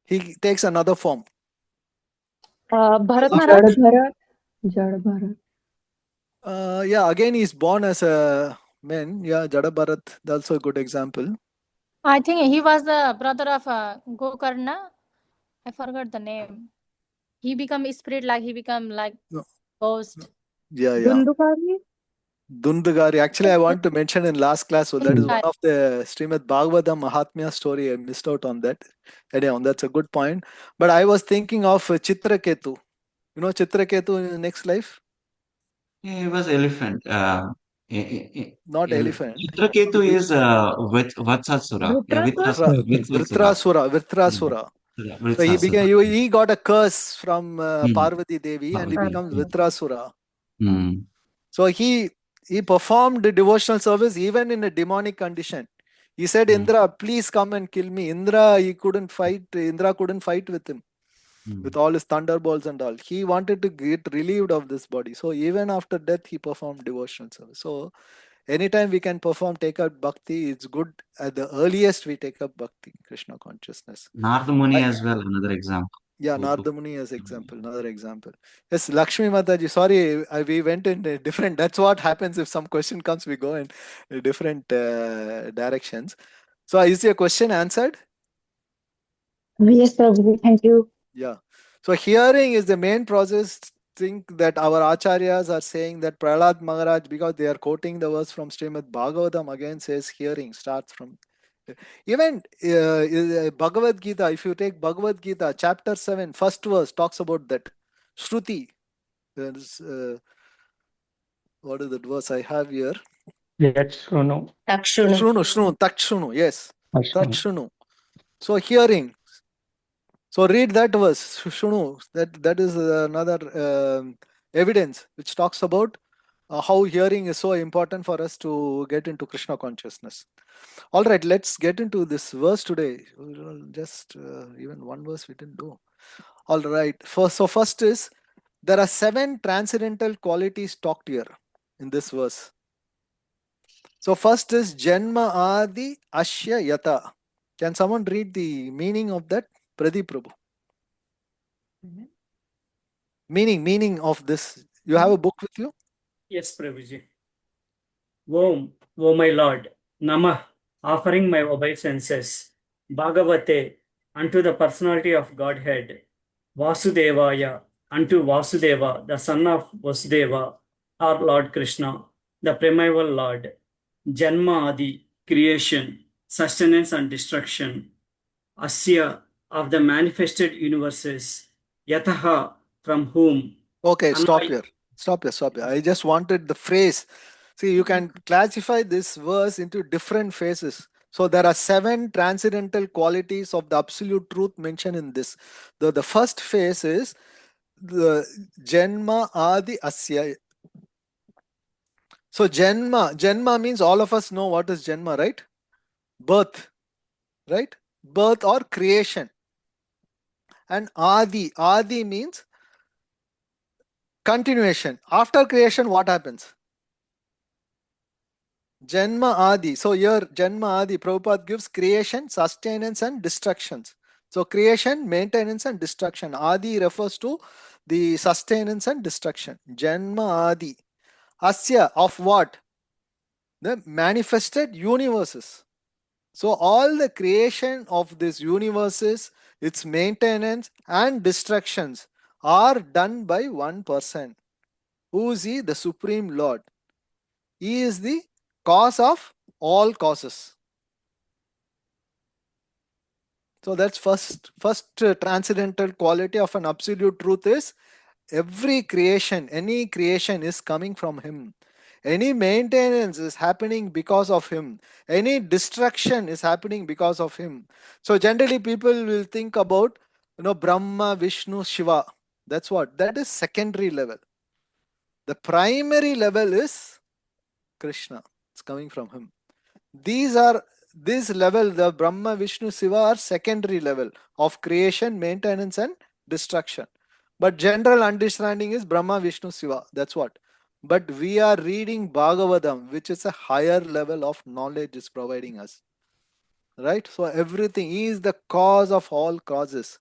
He takes another form. Bharat After Maharaj? Jada Bharat. Yeah, again he's born as a man. Yeah, Jada Bharat, that's also a good example. I think he was the brother of Gokarna. I forgot the name. He become spirit, like he become like ghost. Yeah. Dundukari? Dundugari. Actually, I want to mention in last class, so that is one of the Śrīmad-Bhāgavatam Mahatmya story. I missed out on that. Anyway, that's a good point. But I was thinking of Chitraketu. You know Chitraketu in the next life? He was elephant. Not elephant. Chitraketu is Vatsasura. Yeah, Vritrasura. So he got a curse from Parvati Devi and he becomes Vritrasura. So he performed devotional service even in a demonic condition. He said, Indra, please come and kill me. Indra couldn't fight with him with all his thunderbolts and all. He wanted to get relieved of this body. So even after death, he performed devotional service. So anytime we can take up bhakti, it's good. At the earliest, we take up bhakti, Krishna consciousness. Narada Muni as well, another example. Yeah, Narada Muni as example, another example. Yes, Lakshmi Mataji, sorry, we went in a different, that's what happens if some question comes, we go in different directions. So is your question answered? Yes, Prabhuji, thank you. Yeah. So hearing is the main process. Think that our acharyas are saying that Prahlad Maharaj, because they are quoting the verse from Śrīmad-Bhāgavatam, again says hearing starts from even Bhagavad Gita. If you take Bhagavad Gita, chapter 7, first verse talks about that. Shruti. There's, what is that verse I have here? Shunu. Takshunu. Yes. Takshunu. So hearing. So read that verse, Shunu. That is another evidence which talks about how hearing is so important for us to get into Krishna consciousness. All right, let's get into this verse today. Just even one verse we didn't do. All right. First is, there are 7 transcendental qualities talked here in this verse. So first is Janma Adi Ashya Yata. Can someone read the meaning of that? Pradeep Prabhu. Meaning of this. You have a book with you? Yes, Prabhuji. Om, O my Lord, Namah, offering my obeisances, Bhagavate, unto the personality of Godhead, Vasudevaya, unto Vasudeva, the son of Vasudeva, our Lord Krishna, the primeval Lord, Janma Adi, creation, sustenance and destruction, Asya, of the manifested universes, Yataha, from whom. Okay, stop here. I just wanted the phrase. See, you can classify this verse into different phases. So there are 7 transcendental qualities of the absolute truth mentioned in this. The first phase is the Janma Adi Asya. So Janma means all of us know what is Janma, right? Birth, right? Birth or creation. And Adi means continuation. After creation, what happens? Janma Adi. So here Janma Adi, Prabhupada gives creation, sustenance and destructions. So creation, maintenance and destruction. Adi refers to the sustenance and destruction. Janma Adi. Asya, of what? The manifested universes. So all the creation of this universes, its maintenance and destructions are done by one person. Who is he? The Supreme Lord. He is the cause of all causes. So that's first transcendental quality of an absolute truth is every creation, any creation is coming from him. Any maintenance is happening because of him. Any destruction is happening because of him. So generally people will think about, Brahma, Vishnu, Shiva. That's what? That is secondary level. The primary level is Krishna. It's coming from him. This level, the Brahma, Vishnu, Shiva are secondary level of creation, maintenance and destruction. But general understanding is Brahma, Vishnu, Shiva. That's what. But we are reading Bhagavatam, which is a higher level of knowledge is providing us. Right? So everything, he is the cause of all causes.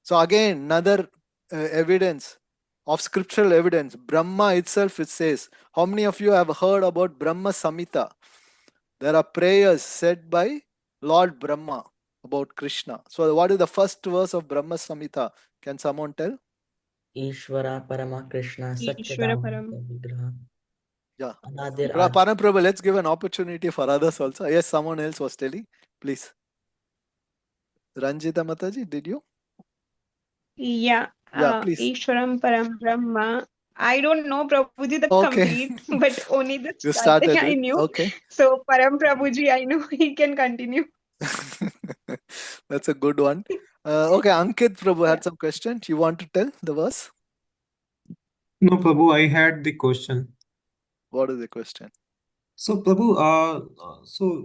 So again, another evidence of scriptural evidence. Brahma itself, it says, how many of you have heard about Brahma Samhita? There are prayers said by Lord Brahma about Krishna. So what is the first verse of Brahma Samhita? Can someone tell? Ishvara Parama Krishna Ishvara Satyadam Param. Vigraha. Yeah. Anadir Adi. Paraprabhu, let's give an opportunity for others also. Yes, someone else was telling. Please. Ranjita Mataji, did you? Yeah. Please. Ishwaram Param Brahma. I don't know Prabhuji the Okay. complete, but only the You starting started I it. knew. Okay. So Param Prabhuji, I know he can continue. That's a good one. Okay, Ankit Prabhu had some question. You want to tell the verse? No, Prabhu, I had the question. What is the question? So, Prabhu,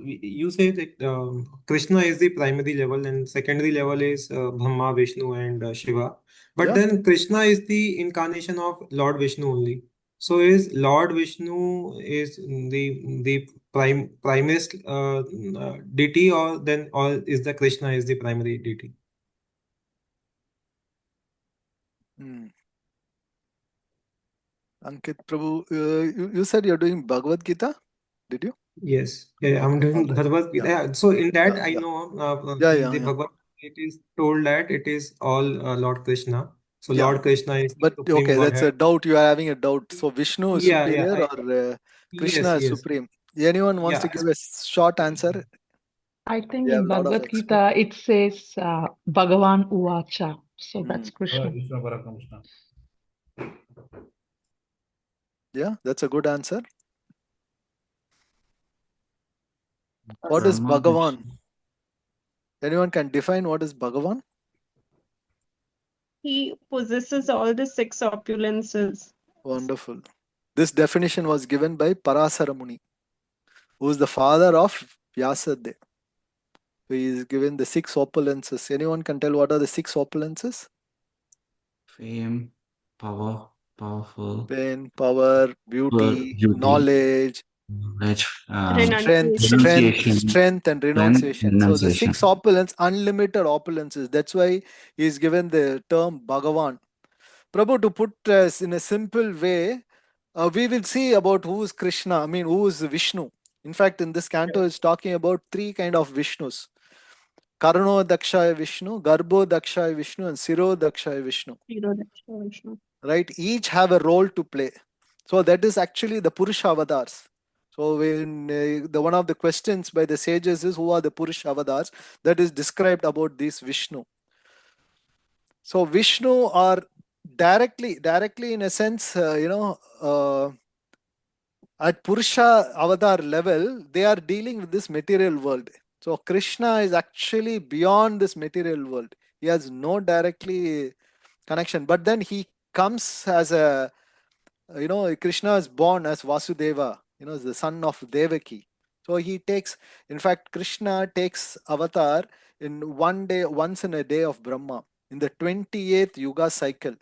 you say that Krishna is the primary level and secondary level is Brahma, Vishnu, and Shiva. But Yeah. then Krishna is the incarnation of Lord Vishnu only. So, is Lord Vishnu is the primest deity, or is the Krishna is the primary deity? Ankit Prabhu, you said you're doing Bhagavad Gita? Did you? Yes, yeah, I'm doing Okay. Bhagavad Gita. Yeah. Yeah, so in that, Yeah, I yeah. know Yeah. Bhagavad Gita, it is told that it is all Lord Krishna. So Yeah. Lord Krishna is the But supreme okay, that's a Godhead. doubt. You are having a doubt. So Vishnu is Yeah, yeah, superior or Krishna is yes. supreme? Anyone wants to Yeah. give a short answer? I think We have in a lot of Bhagavad experts. Gita it says Bhagavan Uvacha. So that's Krishna. Yeah, that's a good answer. What is Brahma, Bhagavan? Vishnu. Anyone can define what is Bhagavan? He possesses all the six opulences. Wonderful. This definition was given by Parasara Muni, who is the father of Vyasadeva. He is given the six opulences. Anyone can tell what are the six opulences? Fame, power, powerful, Pain, power, beauty, beauty, knowledge, Renunciation. strength and renunciation. So the six opulence, unlimited opulences. That's why he is given the term Bhagavan. Prabhu, to put us in a simple way, we will see about who is Krishna, who is Vishnu. In fact, in this canto, it's talking about three kind of Vishnus. Karno Dakshaya Vishnu, Garbho Dakshaya Vishnu, and Siro Dakshaya Vishnu. Right? Each have a role to play. So that is actually the Purusha avatars. So when the one of the questions by the sages is who are the Purusha avatars, that is described about this Vishnu. So Vishnu are directly in a sense, at Purusha avatar level, they are dealing with this material world. So Krishna is actually beyond this material world. He has no directly connection. But then he comes as a, Krishna is born as Vasudeva, the son of Devaki. So he takes, in fact, Krishna takes avatar in one day, once in a day of Brahma, in the 28th Yuga cycle.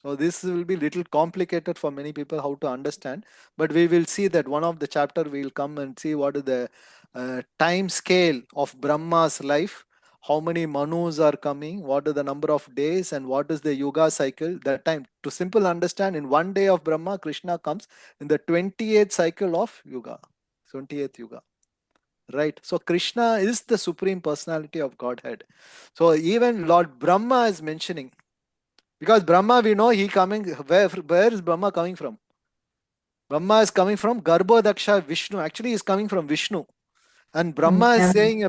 So this will be little complicated for many people how to understand, but we will see that one of the chapter we will come and see what is the time scale of Brahma's life, how many Manus are coming, what is the number of days, and what is the Yuga cycle. That time, to simple understand, in one day of Brahma, Krishna comes in the 28th cycle of Yuga, 28th Yuga. Right? So Krishna is the supreme personality of Godhead. So even Lord Brahma is mentioning, because Brahma, we know he coming, where is Brahma coming from? Brahma is coming from Garbhodaksha Vishnu. Actually, he is coming from Vishnu. And Brahma is saying,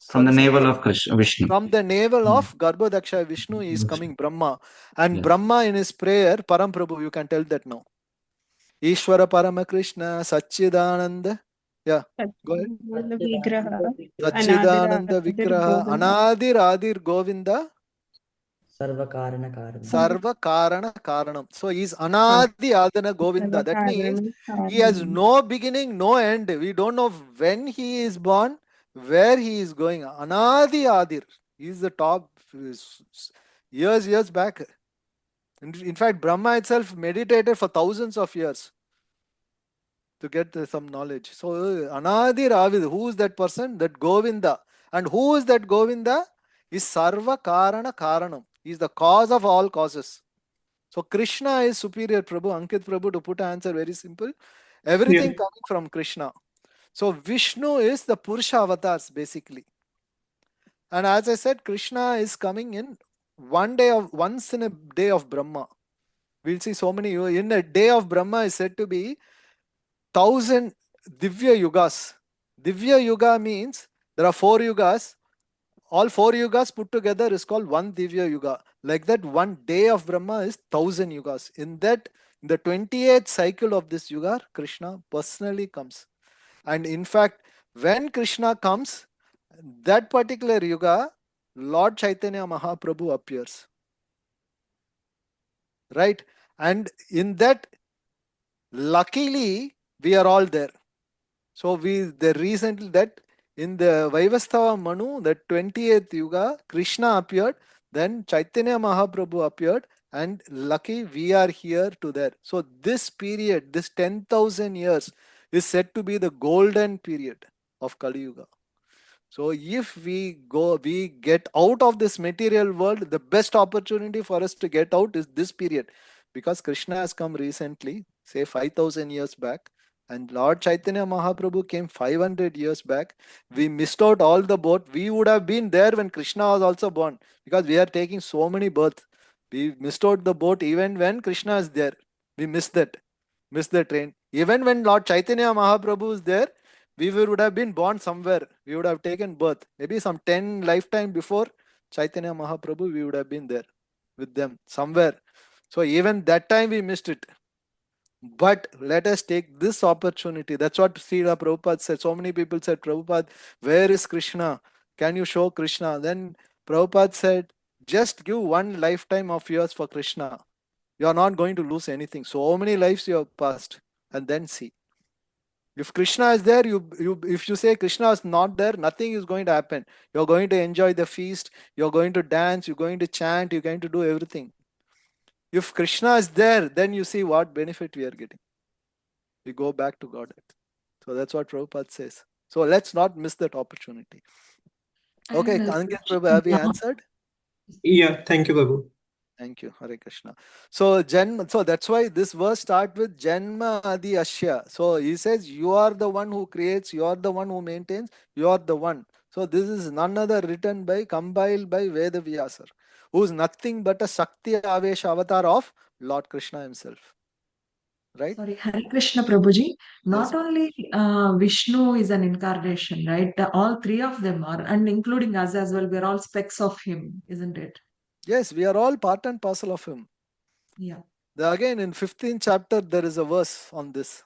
From the sorry, navel of Krishna, Vishnu. from the navel of Garbhodaksha Vishnu is coming Brahma. And Yes. Brahma in his prayer, Param Prabhu, you can tell that now. Ishvara Parama Krishna Satchidananda. Yeah, go ahead. Satchidananda Vigraha Anadir Adir Govinda Sarva Karana Karanam. Sarva Karana Karanam. So he's Anadi Adana Govinda. That means he has no beginning, no end. We don't know when he is born, where he is going. Anadi Adir. He is the top years back. In fact, Brahma itself meditated for thousands of years to get some knowledge. So Anadi Ravid, who is that person? That Govinda. And who is that Govinda? Is Sarva Karana Karanam. He is the cause of all causes. So Krishna is superior Prabhu. Ankit Prabhu, to put an answer very simple. Everything coming from Krishna. So Vishnu is the Purusha avatars basically. And as I said, Krishna is coming in once in a day of Brahma. We'll see so many. In a day of Brahma is said to be 1000 Divya Yugas. Divya Yuga means there are 4 Yugas. All 4 Yugas put together is called one Divya Yuga. Like that, one day of Brahma is 1000 Yugas. In the 28th cycle of this Yuga, Krishna personally comes. And in fact, when Krishna comes, that particular Yuga, Lord Chaitanya Mahaprabhu appears. Right? And in that, luckily, we are all there. So the reason that in the Vaivastava Manu, the 28th Yuga, Krishna appeared, then Chaitanya Mahaprabhu appeared, and lucky we are here to there. So this period, this 10,000 years is said to be the golden period of Kali Yuga. So if we get out of this material world, the best opportunity for us to get out is this period, because Krishna has come recently, say 5,000 years back, and Lord Chaitanya Mahaprabhu came 500 years back. We missed out all the boat. We would have been there when Krishna was also born, because we are taking so many births. We missed out the boat even when Krishna is there. We missed the train. Even when Lord Chaitanya Mahaprabhu is there, we would have been born somewhere. We would have taken birth. Maybe some 10 lifetime before Chaitanya Mahaprabhu, we would have been there with them somewhere. So even that time we missed it. But let us take this opportunity. That's what Srila Prabhupada said. So many people said, Prabhupada, where is Krishna? Can you show Krishna? Then Prabhupada said, just give one lifetime of yours for Krishna. You are not going to lose anything. So many lives you have passed, and then see. If Krishna is there, if you say Krishna is not there, nothing is going to happen. You're going to enjoy the feast, you're going to dance, you're going to chant, you're going to do everything. If Krishna is there, then you see what benefit we are getting. We go back to Godhead. So that's what Prabhupada says. So let's not miss that opportunity. Okay, Ankit Prabhu, have you answered? Yeah, thank you, Prabhu. Thank you, Hare Krishna. So that's why this verse starts with Janma Adi Asya. So he says, you are the one who creates, you are the one who maintains, you are the one. So this is none other compiled by Veda Vyasa, who is nothing but a Shakti Avesha avatar of Lord Krishna himself. Right? Sorry, Hare Krishna Prabhuji. Not only Vishnu is an incarnation, right? All 3 of them are, and including us as well, we're all specks of him, isn't it? Yes, we are all part and parcel of him. Yeah. Again, in 15th chapter, there is a verse on this.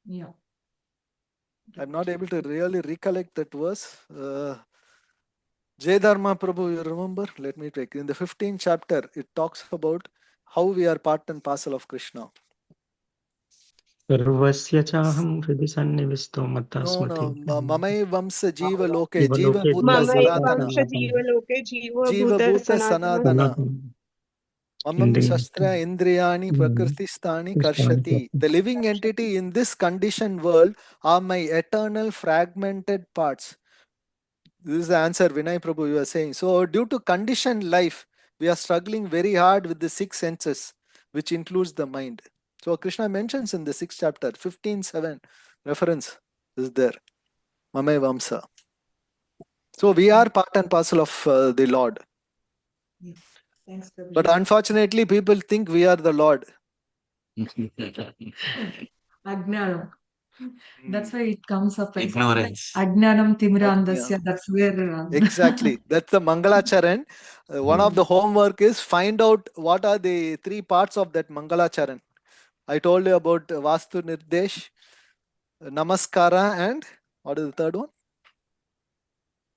Yeah. I'm not able to really recollect that verse. Jai Dharma Prabhu, you remember? Let me take. In the 15th chapter, it talks about how we are part and parcel of Krishna. Sarvasya chaham hridi sannivisto matta No, smriti. Mamai Vamsa Jiva Loke, Jiva Jiva loke Bhuta jiva Sanatana. Jiva Loke, Jiva Jiva Bhuta Bhuta Sanatana. Mamam Indriya. Shastra Indriyani Prakrististani Karshati. The living entity in this conditioned world are my eternal fragmented parts. This is the answer, Vinay Prabhu, you are saying. So due to conditioned life, we are struggling very hard with the 6 senses, which includes the mind. So Krishna mentions in the 6th chapter, 15:7 reference is there. Mame Vamsa. So we are part and parcel of the Lord. Yeah. Thanks, Prabhuji. But unfortunately, people think we are the Lord. Ajnanam. That's why it comes up like Ignorance. Ajnanam Timirandasya. Ajnanam. That's where Exactly. That's the Mangalacharan. One of the homework is find out what are the 3 parts of that Mangalacharan. I told you about Vastu Nirdesh, Namaskara, and what is the third one?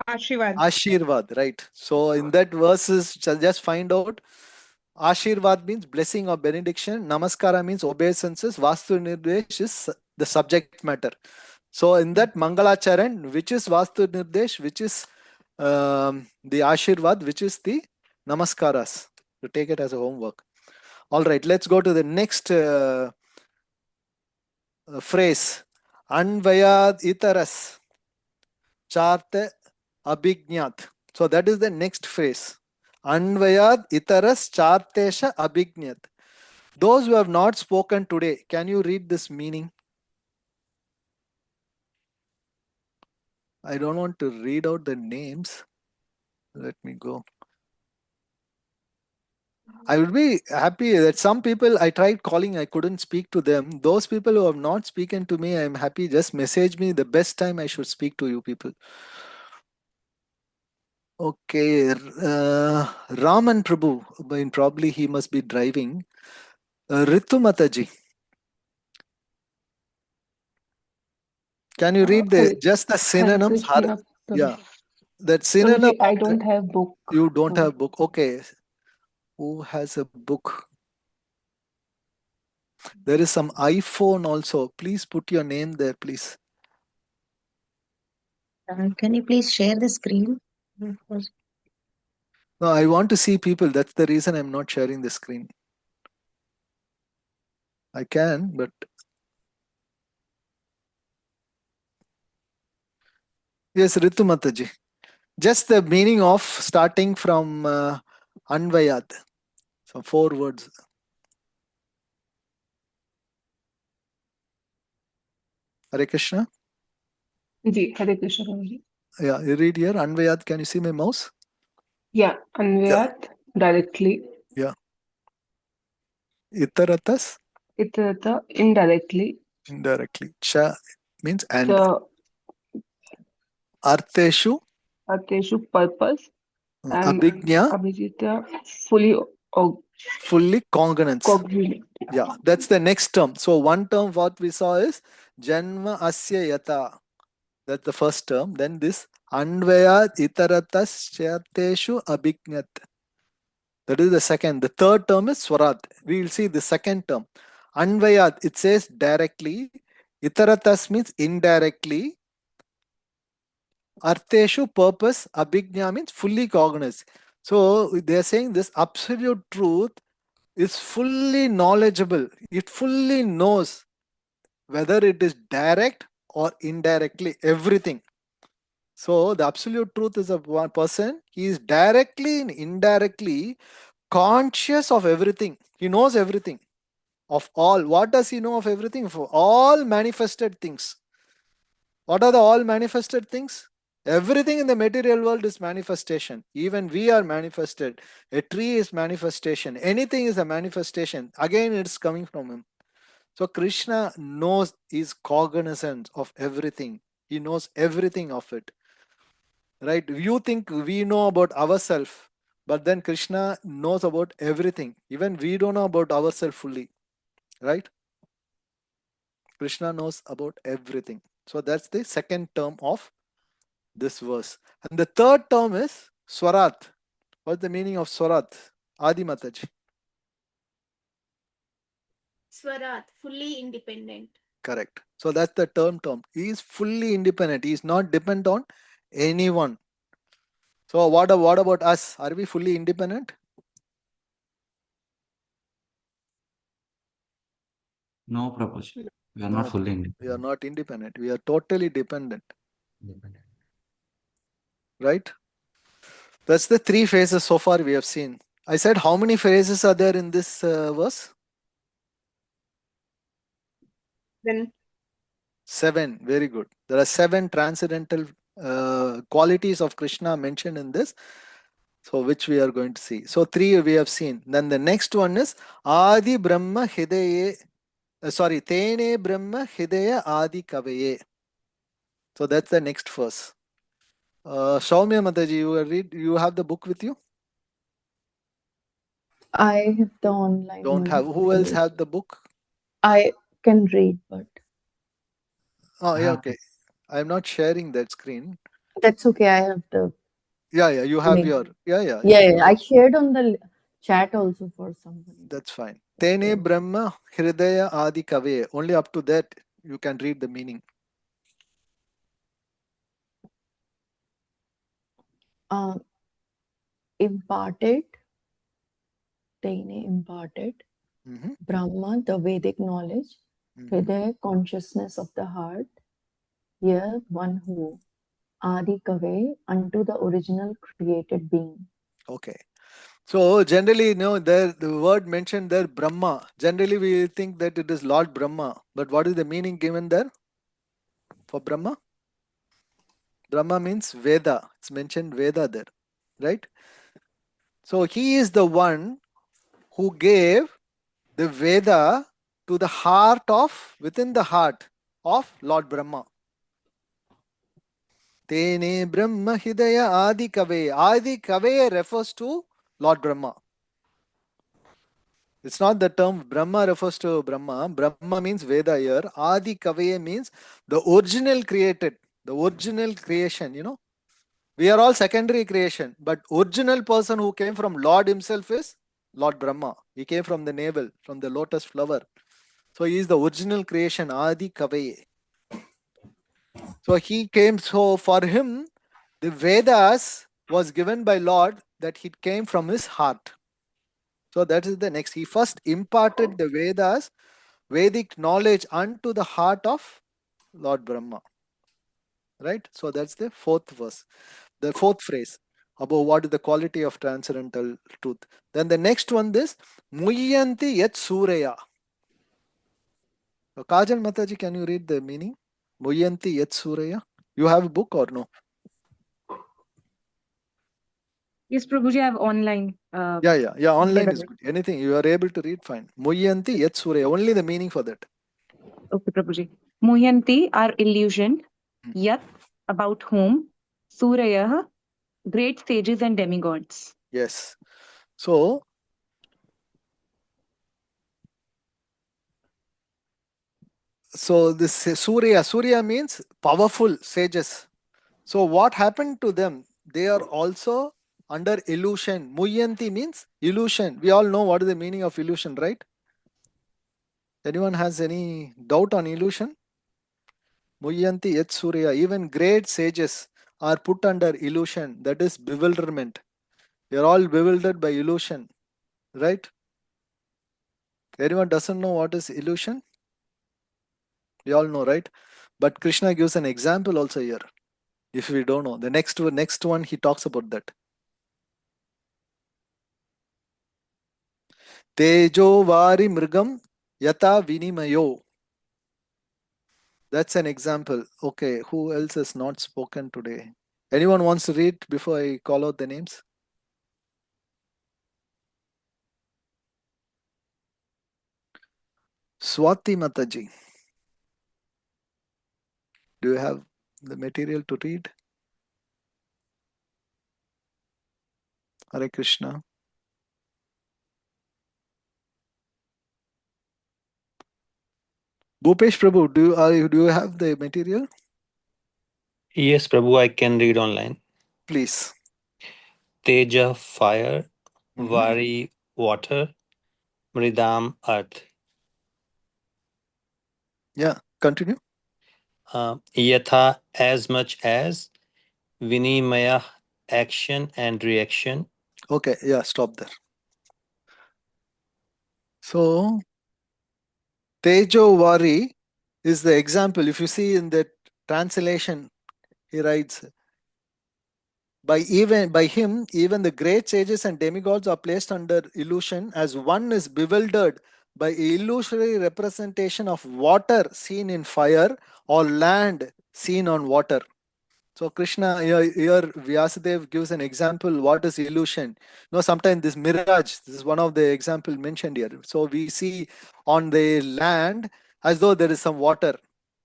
Ashirvad. Ashirvad, right. So in that verses, just find out. Ashirvad means blessing or benediction. Namaskara means obeisances. Vastu Nirdesh is the subject matter. So in that Mangalacharan, which is Vastu Nirdesh, which is the Ashirvad, which is the Namaskaras. To take it as a homework. All right, let's go to the next phrase. Anvayad itaras charte abhignat. So that is the next phrase. Anvayad itaras chartesha abhignat. Those who have not spoken today, can you read this meaning? I don't want to read out the names. Let me go. I would be happy that some people I tried calling, I couldn't speak to them. Those people who have not spoken to me, I'm happy. Just message me the best time I should speak to you people. Okay, Raman Prabhu, probably he must be driving. Ritu Mataji, can you read just the synonyms? Krishna, Yeah, that synonym. Prabhuji, I don't have book. You don't have book. Okay, who has a book? There is some iPhone also. Please put your name there, please. Can you please share the screen? No, I want to see people. That's the reason I'm not sharing the screen. I can, but yes, Ritu Mataji. Just the meaning of starting from Anvayad. So 4 words. Hare Krishna. Ji, Hare Krishna, Prabhuji. Yeah, you read here. Anvayad. Can you see my mouse? Yeah, Anvayat directly. Yeah. Itaratas? Itarata indirectly. Indirectly. Cha means and. The Arteshu? Arteshu purpose. And Abhignya? Abhijita fully congruence. Yeah, that's the next term. So one term what we saw is Janma Asya Yata. That's the first term. Then this Anvayat Itaratas Charteshu Abhignat. That is the second. The third term is Swarat. We will see the second term. Anvayat, it says directly. Itaratas means indirectly. Arteshu, purpose. Abhignya means fully cognized. So they are saying this absolute truth is fully knowledgeable. It fully knows whether it is direct or indirectly, everything. So the absolute truth is a one person. He is directly and indirectly conscious of everything. He knows everything of all. What does he know of everything? For all manifested things. What are the all manifested things? Everything in the material world is manifestation. Even we are manifested. A tree is manifestation. Anything is a manifestation. Again, it's coming from him. So Krishna knows, is cognizant of everything. He knows everything of it. Right? You think we know about ourselves, but then Krishna knows about everything. Even we don't know about ourselves fully. Right? Krishna knows about everything. So that's the second term of this verse. And the third term is Swarat. What's the meaning of Swarat? Adi Mataji. Swarat, fully independent. Correct. So that's the term. He is fully independent. He is not dependent on anyone. So what about us? Are we fully independent? No, Prabhuji. We are No, not fully independent. we are not independent. We are totally dependent. Right? That's the 3 phases so far we have seen. I said how many phases are there in this verse? 7. Very good. There are 7 transcendental qualities of Krishna mentioned in this. So which we are going to see. So 3 we have seen. Then the next one is Adi Brahma Hidaya. Tene Brahma Hidaya Adi Kavaye. So that's the next verse. Soumya Mataji, you have the book with you? I have the online Don't one. have. Who else have the book? I can read, but Oh, yeah, okay. I'm not sharing that screen. that's okay. I have the Yeah, you have link. your. Yeah. I shared on the chat also for somebody. That's fine. Tene Brahma Hridaya Adi Kave. Only up to that you can read the meaning. Imparted, Tene imparted, Brahma, the Vedic knowledge, Hridaya, consciousness of the heart, here one who, Adi Kave, unto the original created being. Okay. So generally, the word mentioned there, Brahma. Generally, we think that it is Lord Brahma. But what is the meaning given there for Brahma? Brahma means Veda. It's mentioned Veda there, right? So he is the one who gave the Veda to the heart of, within the heart of Lord Brahma. Tene Brahma Hidaya Adi Kave. Adi Kave refers to Lord Brahma. It's not the term Brahma refers to Brahma. Brahma means Veda here. Adi Kave means the original created, the original creation, We are all secondary creation, but original person who came from Lord himself is Lord Brahma. He came from the navel, from the lotus flower. So he is the original creation, Adi Kave. So he came, so for him, the Vedas was given by Lord that he came from his heart. So that is the next. He first imparted the Vedas, Vedic knowledge unto the heart of Lord Brahma. Right? So that's the 4th verse. The 4th phrase about what is the quality of transcendental truth. Then the next one is Muyanti Yat Surya. So Kajal Mataji, can you read the meaning? Muyanti Yat Surya. You have a book or no? Yes, Prabhuji, I have online. Yeah. Online is good. Anything you are able to read, fine. Muyanti Yat Surya. Only the meaning for that. Okay, Prabhuji. Muhyanti are illusion. Yat, about whom. Suraya, great sages and demigods. Yes. So this Surya means powerful sages. So what happened to them? They are also under illusion. Muyanti means illusion. We all know what is the meaning of illusion, right? Anyone has any doubt on illusion? Muyanti Yat Surya. Even great sages are put under illusion. That is bewilderment. They are all bewildered by illusion, right? Anyone doesn't know what is illusion? We all know, right? But Krishna gives an example also here. If we don't know, the next one he talks about that. Tejo vari mrigam yata vinimayo. That's an example. Okay, who else has not spoken today? Anyone wants to read before I call out the names? Swati Mataji. Do you have the material to read? Hare Krishna. Bhupesh Prabhu, do you have the material? Yes, Prabhu, I can read online. Please. Teja, fire. Vari, water. Mridam, earth. Yeah, continue. Yatha, as much as. Vinimaya, action and reaction. Okay, yeah, stop there. So, Tejo Vari is the example. If you see in the translation, he writes, by him, even the great sages and demigods are placed under illusion, as one is bewildered by illusory representation of water seen in fire or land seen on water. So Krishna here Vyasadeva gives an example. What is illusion? Sometimes this mirage, this is one of the example mentioned here. So we see on the land as though there is some water.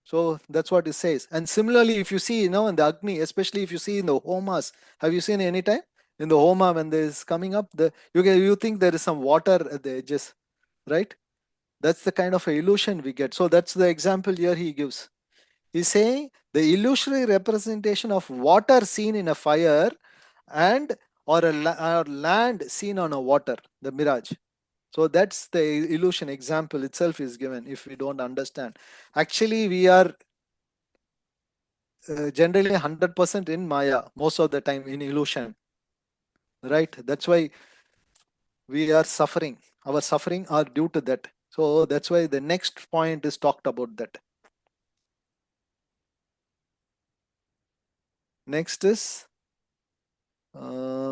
So that's what it says. And similarly, if you see, in the Agni, especially if you see in the homas, have you seen any time in the homa when there is coming up, you think there is some water at the edges, right? That's the kind of illusion we get. So that's the example here he gives. He's saying the illusory representation of water seen in a fire and or land seen on a water, the mirage. So that's the illusion example itself is given if we don't understand. Actually, we are generally 100% in Maya most of the time, in illusion. Right? That's why we are suffering. Our suffering are due to that. So that's why the next point is talked about that. Next is Yatra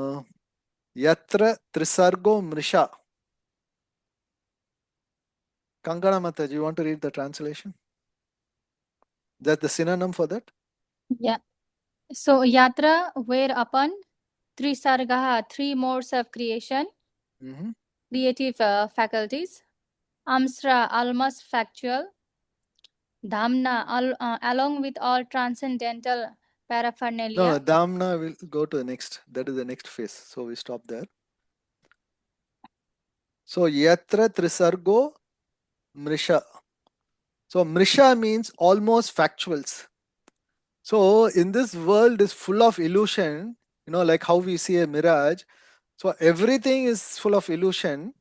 Trisargo Mrisha. Kankana Mataji, you want to read the translation? That's the synonym for that? Yeah. So Yatra, whereupon Trisargaha, 3 modes of creation, creative faculties. Amsra, almost factual. Dhamna, along with all transcendental paraphernalia. No, Dhamna will go to the next. That is the next phase. So we stop there. So Yatra Trisargo Mrisha. So Mrisha means almost factuals. So in this world is full of illusion, like how we see a mirage. So everything is full of illusion,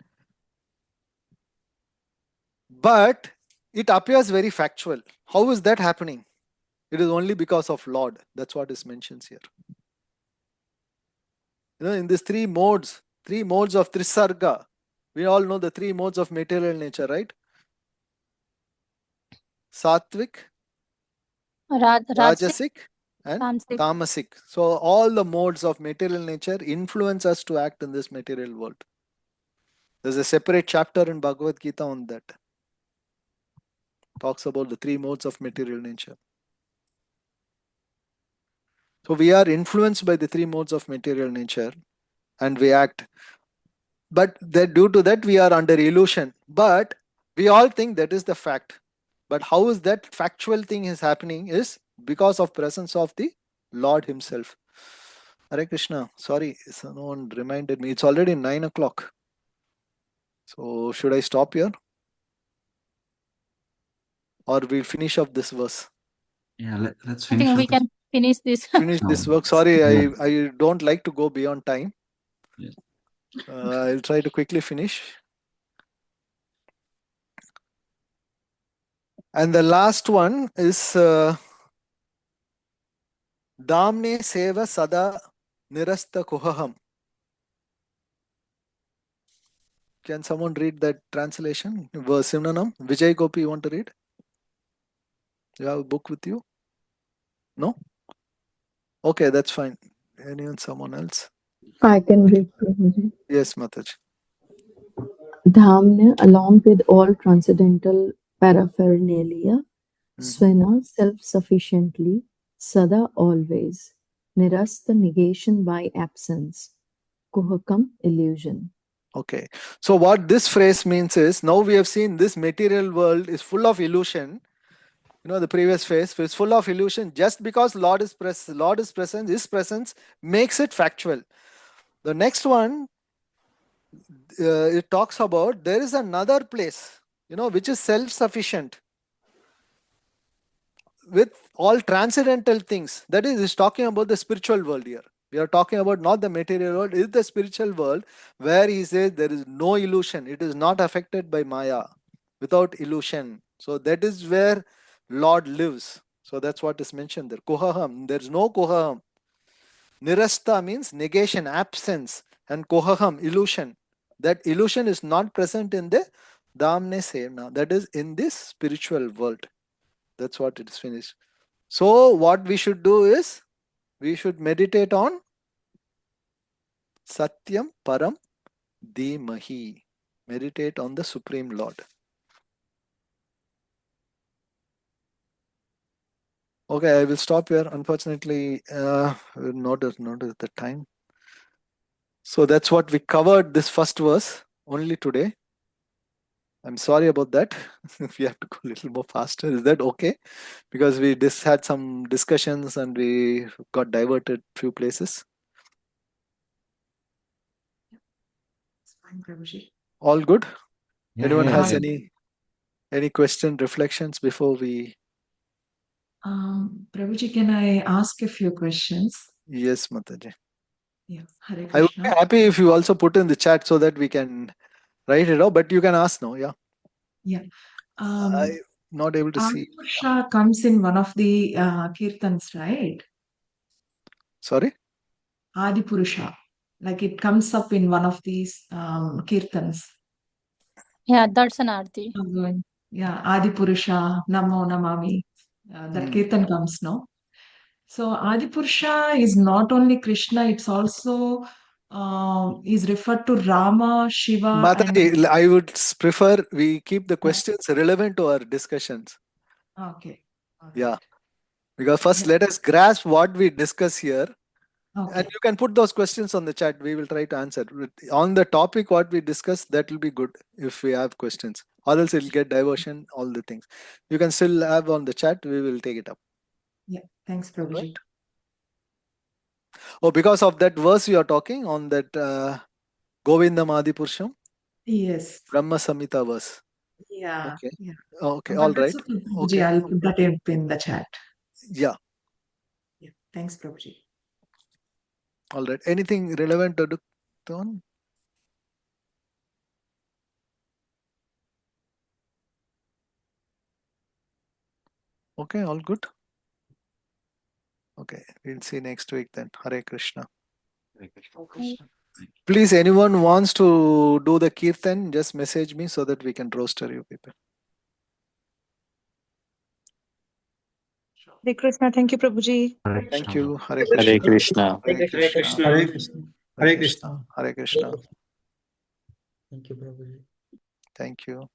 but it appears very factual. How is that happening? It is only because of Lord. That's what is mentioned here. In these 3 modes of Trisarga, we all know the 3 modes of material nature, right? Sattvic, Rajasic, and Tamasic. So all the modes of material nature influence us to act in this material world. There's a separate chapter in Bhagavad Gita on that. Talks about the 3 modes of material nature. So we are influenced by the 3 modes of material nature and we act. But due to that we are under illusion. But we all think that is the fact. But how is that factual thing is happening is because of presence of the Lord himself. Hare Krishna. Sorry, someone reminded me. It's already 9 o'clock. So should I stop here? Or we'll finish up this verse? Yeah, let's I finish think we up can finish this. Finish this work. Sorry, I don't like to go beyond time. Yes. I'll try to quickly finish. And the last one is Damne Seva Sada Nirasta Kuhaham. Can someone read that translation? Synonym. Vijay Gopi, you want to read? You have a book with you? No? Okay, that's fine. Anyone, someone else? I can read, Prabhuji. Yes, Mataji. Dhamna, along with all transcendental paraphernalia, Swena, self-sufficiently, Sada, always, Nirasta, negation by absence, Kuhakam, illusion. Okay, so what this phrase means is, now we have seen this material world is full of illusion. The previous phrase is full of illusion just because Lord is present, his presence makes it factual. The next one, it talks about there is another place, which is self-sufficient with all transcendental things. That is, it's talking about the spiritual world here. We are talking about not the material world, it is the spiritual world where he says there is no illusion. It is not affected by Maya, without illusion. So that is where Lord lives. So that's what is mentioned there. Kohaham, there is no kohaham. Nirasta means negation, absence, and kohaham, illusion. That illusion is not present in the Dhamne Sevna, that is in this spiritual world. That's what it is finished. So what we should do is, we should meditate on Satyam Param Dhimahi. Meditate on the Supreme Lord. Okay, I will stop here. Unfortunately, notice the time. So that's what we covered this first verse only today. I'm sorry about that. If we have to go a little more faster, is that okay? Because we had some discussions and we got diverted few places. It's fine, Prabhuji. All good? Yeah, Anyone yeah, has yeah. any question, reflections before we? Prabhuji, can I ask a few questions? Yes, Mataji. Yeah, Hare I would be Krishna. happy if you also put in the chat so that we can write it out, but you can ask now. Yeah. Yeah. I'm not able to see. Adipurusha comes in one of the kirtans, right? Sorry? Adipurusha. Like it comes up in one of these kirtans. Yeah, Darshanarthi. Yeah, Adipurusha, Namo Namami. That kirtan comes, no? So Adipurusha is not only Krishna, it's also is referred to Rama, Shiva, Mataji, I would prefer we keep the questions relevant to our discussions. Okay. Yeah. Because first let us grasp what we discuss here. Okay. And you can put those questions on the chat. We will try to answer. On the topic what we discussed, that will be good if we have questions. Or else it will get diversion, all the things. You can still have on the chat. We will take it up. Yeah. Thanks, Prabhuji. Right? Oh, because of that verse you are talking on that Govindam Adipursham? Yes. Brahma Samhita verse. Yeah. Okay. Yeah. Okay. But All that's right. okay, Prabhuji. Okay. I'll put that in the chat. Yeah. Yeah. Thanks, Prabhuji. All right. Anything relevant to Don? Okay. All good. Okay. We'll see next week then. Hare Krishna. Hare Krishna. Please, anyone wants to do the kirtan, just message me so that we can roster you people. Hare Krishna. Thank you, Prabhuji. Thank you. Hare Hare Krishna. Krishna. Hare Krishna. Hare Krishna. Hare Krishna. Hare Krishna. Thank you, Prabhuji. Thank you.